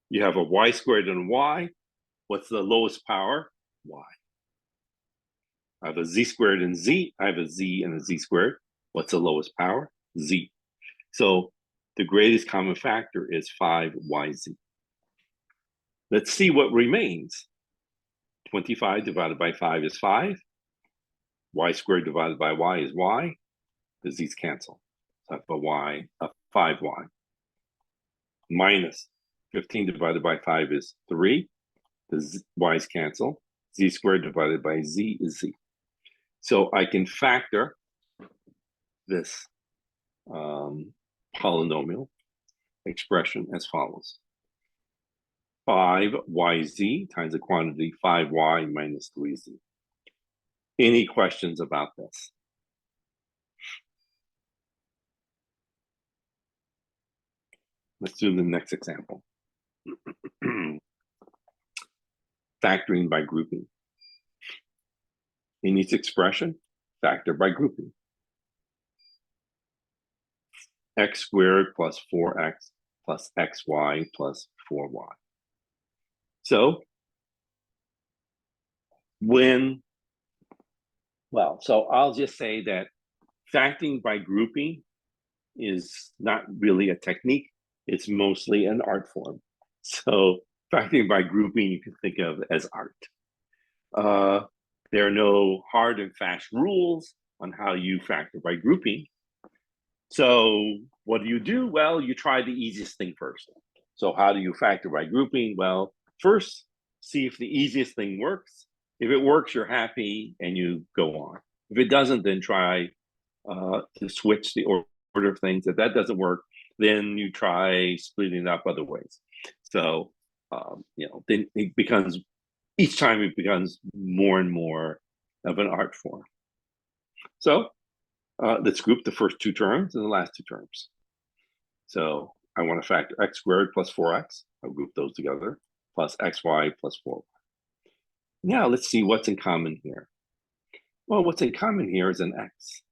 You have a y squared and a y. What's the lowest power? Y. I have a z squared and z. I have a z and a z squared. What's the lowest power? Z. So the greatest common factor is 5yz. Let's see what remains. 25 divided by 5 is 5. Y squared divided by y is y. Does these cancel? So I have a y of 5y. Minus 15 divided by 5 is 3. The y's cancel. Z squared divided by z is z. So I can factor this polynomial expression as follows. 5yz times the quantity 5y minus 3z. Any questions about this? Let's do the next example. Factoring by grouping. In each expression, factor by grouping. X squared plus 4x plus xy plus 4y. So I'll just say that factoring by grouping is not really a technique. It's mostly an art form. So factoring by grouping, you can think of as art. There are no hard and fast rules on how you factor by grouping. So what do? Well, you try the easiest thing first. So how do you factor by grouping? Well, first, see if the easiest thing works. If it works, you're happy and you go on. If it doesn't, then try to switch the order of things. If that doesn't work, then you try splitting it up other ways. So, then it becomes, each time it becomes more and more of an art form. So let's group the first two terms and the last two terms. So I want to factor x squared plus 4x. I'll group those together, plus xy plus 4y. Now let's see what's in common here. Well, what's in common here is an x.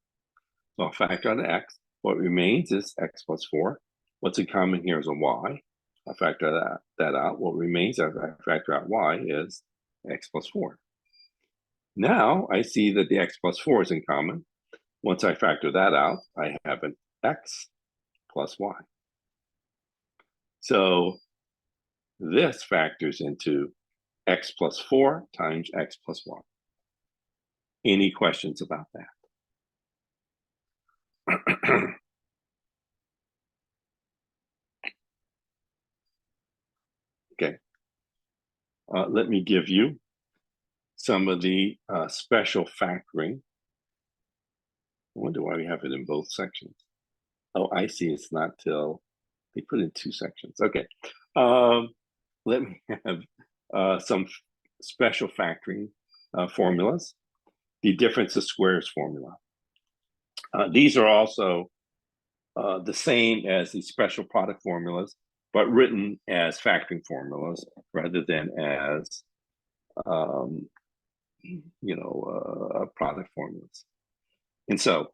So I'll factor out the x. What remains is x plus 4. What's in common here is a y. I'll factor that out. What remains after I factor out y is x plus 4. Now I see that the x plus 4 is in common. Once I factor that out, I have an x plus y. So this factors into x plus 4 times x plus y. Any questions about that? Okay. Let me give you some of the special factoring. I wonder why we have it in both sections. Oh, I see. It's not till they put in two sections. Okay. Let me have some special factoring formulas. The difference of squares formula. These are also the same as the special product formulas, but written as factoring formulas rather than as product formulas. And so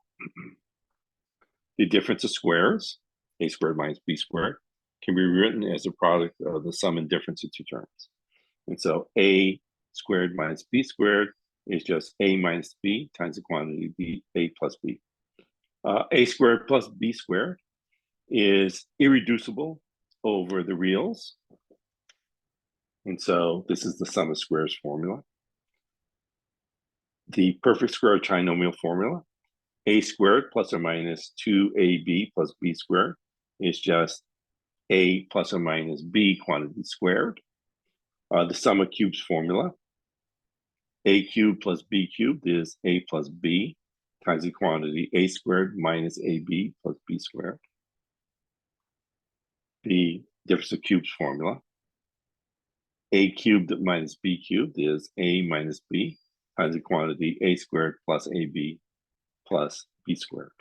the difference of squares, a squared minus b squared, can be written as a product of the sum and difference of two terms. And so a squared minus b squared is just a minus b times the quantity b, a plus b. A squared plus b squared is irreducible over the reals. And so this is the sum of squares formula. The perfect square trinomial formula, a squared plus or minus 2ab plus b squared is just a plus or minus b quantity squared. The sum of cubes formula, a cubed plus b cubed is a plus b times the quantity a squared minus ab plus b squared. The difference of cubes formula, a cubed minus b cubed is a minus b times the quantity a squared plus ab plus b squared.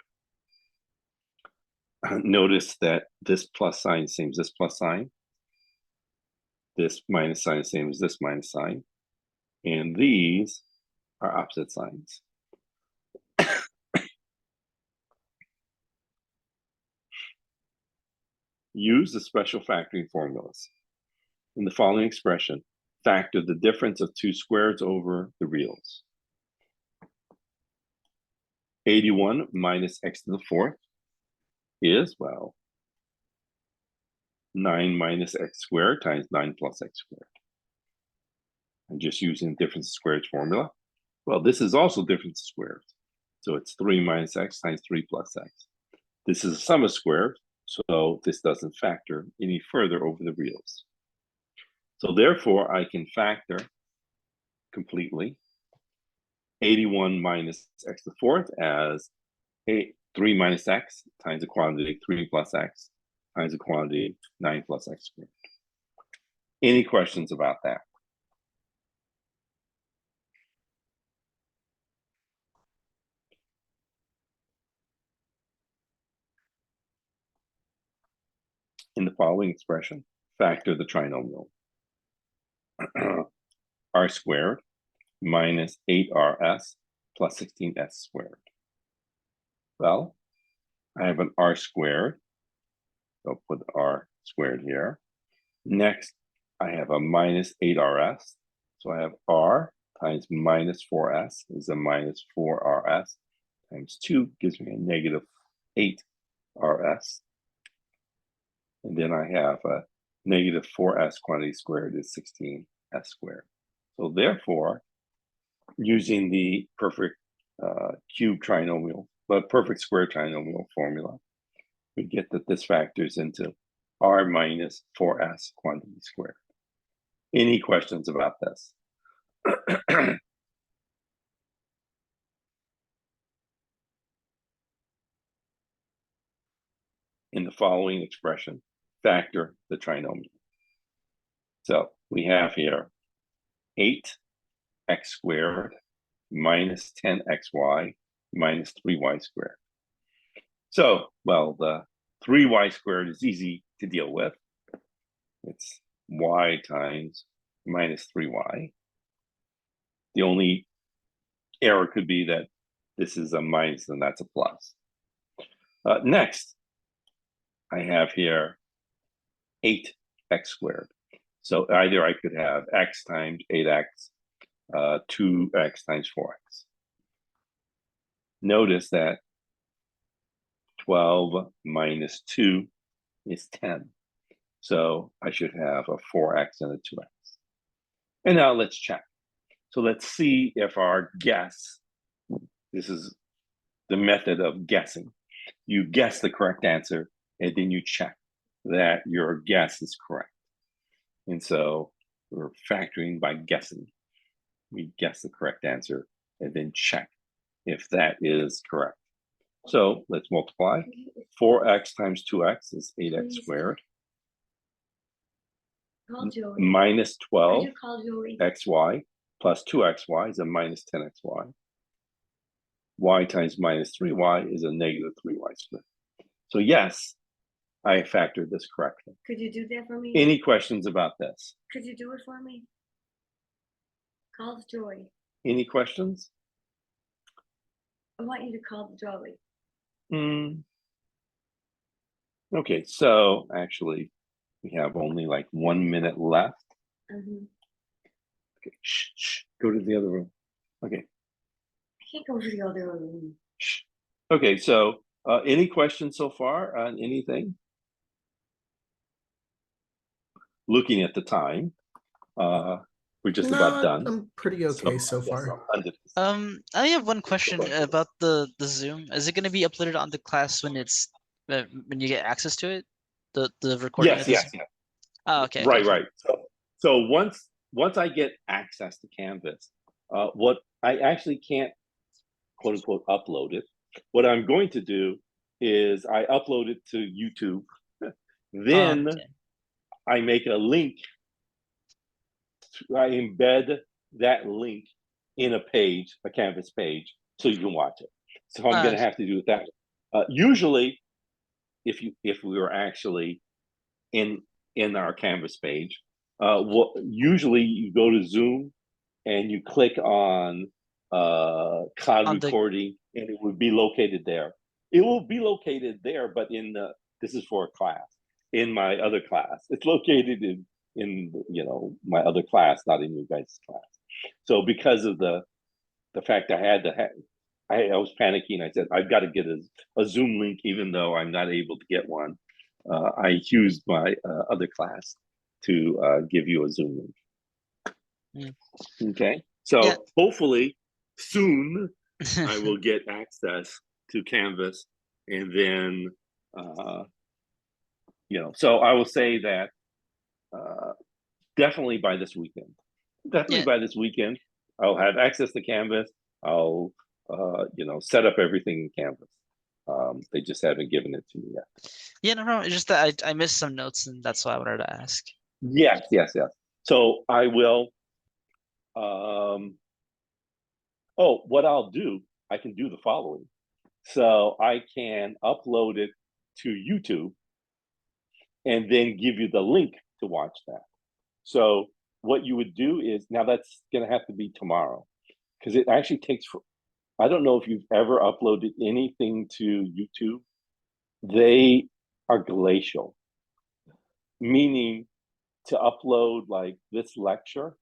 Notice that this plus sign is the same as this plus sign. This minus sign is the same as this minus sign. And these are opposite signs. Use the special factoring formulas. In the following expression, factor the difference of two squares over the reals. 81 minus x to the fourth is, well, 9 minus x squared times 9 plus x squared. I'm just using difference of squares formula. Well, this is also difference of squares. So it's 3 minus x times 3 plus x. This is a sum of squares, so this doesn't factor any further over the reals. So therefore, I can factor completely 81 minus x to the fourth as 3 minus x times the quantity 3 plus x times the quantity 9 plus x squared. Any questions about that? In the following expression, factor the trinomial. R squared minus 8rs plus 16s squared. Well, I have an r squared. So put r squared here. Next, I have a minus 8rs. So I have r times minus 4s is a minus 4rs times 2 gives me a negative 8rs. And then I have a negative 4s quantity squared is 16s squared. So therefore, using the perfect cube trinomial, but perfect square trinomial formula, we get that this factors into r minus 4s quantity squared. Any questions about this? In the following expression, factor the trinomial. So we have here 8x squared minus 10xy minus 3y squared. So, well, the 3y squared is easy to deal with. It's y times minus 3y. The only error could be that this is a minus and that's a plus. Next, I have here 8x squared. So either I could have x times 8x, 2x times 4x. Notice that 12 minus 2 is 10. So I should have a 4x and a 2x. And now let's check. So let's see if our guess, this is the method of guessing. You guess the correct answer, and then you check that your guess is correct. And so we're factoring by guessing. We guess the correct answer and then check if that is correct. So let's multiply. 4x times 2x is 8x squared. Call Joey. Minus Could 12 you call Joey? xy plus 2xy is a minus 10xy. Y times minus 3y is a negative 3y squared. So yes, I factored this correctly. Could you do that for me? Any questions about this? Could you do it for me? Call Joey. Any questions? I want you to call Joey. Okay, so actually we have only like 1 minute left. Mm-hmm. Okay, shh, go to the other room. Okay. I can't go to the other room. Shh. Okay, so any questions so far on anything? Looking at the time, we're just about done. I'm pretty okay so I guess far. I'll end it. I have one question about the Zoom. Is it going to be uploaded onto class when it's when you get access to it? The recording. Yes, yes, yes. Oh, okay. Right, okay. right. So once I get access to Canvas, what I actually can't quote unquote upload it. What I'm going to do is I upload it to YouTube. Then Okay. I make a link. I embed that link in a page, a Canvas page, so you can watch it. So I'm going to have to do it that way. Usually, if we were actually in our Canvas page, usually you go to Zoom and you click on cloud recording, and it would be located there. It will be located there, but this is for a class. In my other class, it's located in my other class, not in you guys' class. So because of the fact I had to I was panicking. I said I've got to get a Zoom link, even though I'm not able to get one. I used my other class to give you a Zoom link. Okay, so Yeah. hopefully soon I will get access to Canvas, and then so I will say that definitely by this weekend. Definitely Yeah. by this weekend, I'll have access to Canvas. I'll set up everything in Canvas. They just haven't given it to me yet. Yeah, no, it's just that I missed some notes, and that's why I wanted to ask. Yes. So I will. What I'll do, I can do the following. So I can upload it to YouTube and then give you the link to watch that. So what you would do is, now that's going to have to be tomorrow, because it actually takes, I don't know if you've ever uploaded anything to YouTube. They are glacial, meaning to upload like this lecture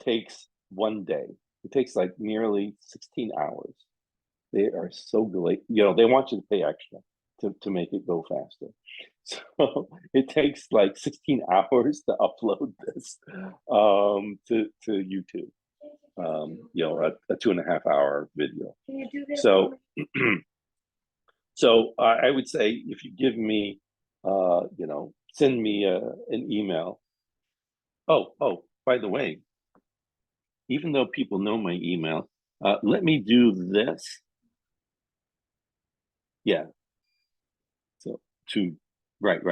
takes one day. It takes like nearly 16 hours. They are so glacial. They want you to pay extra to make it go faster. So it takes like 16 hours to upload this to YouTube. A 2.5 hour video. Can you do this? So, so I would say if you give me, send me an email. Oh, by the way, even though people know my email, let me do this. Yeah. So right.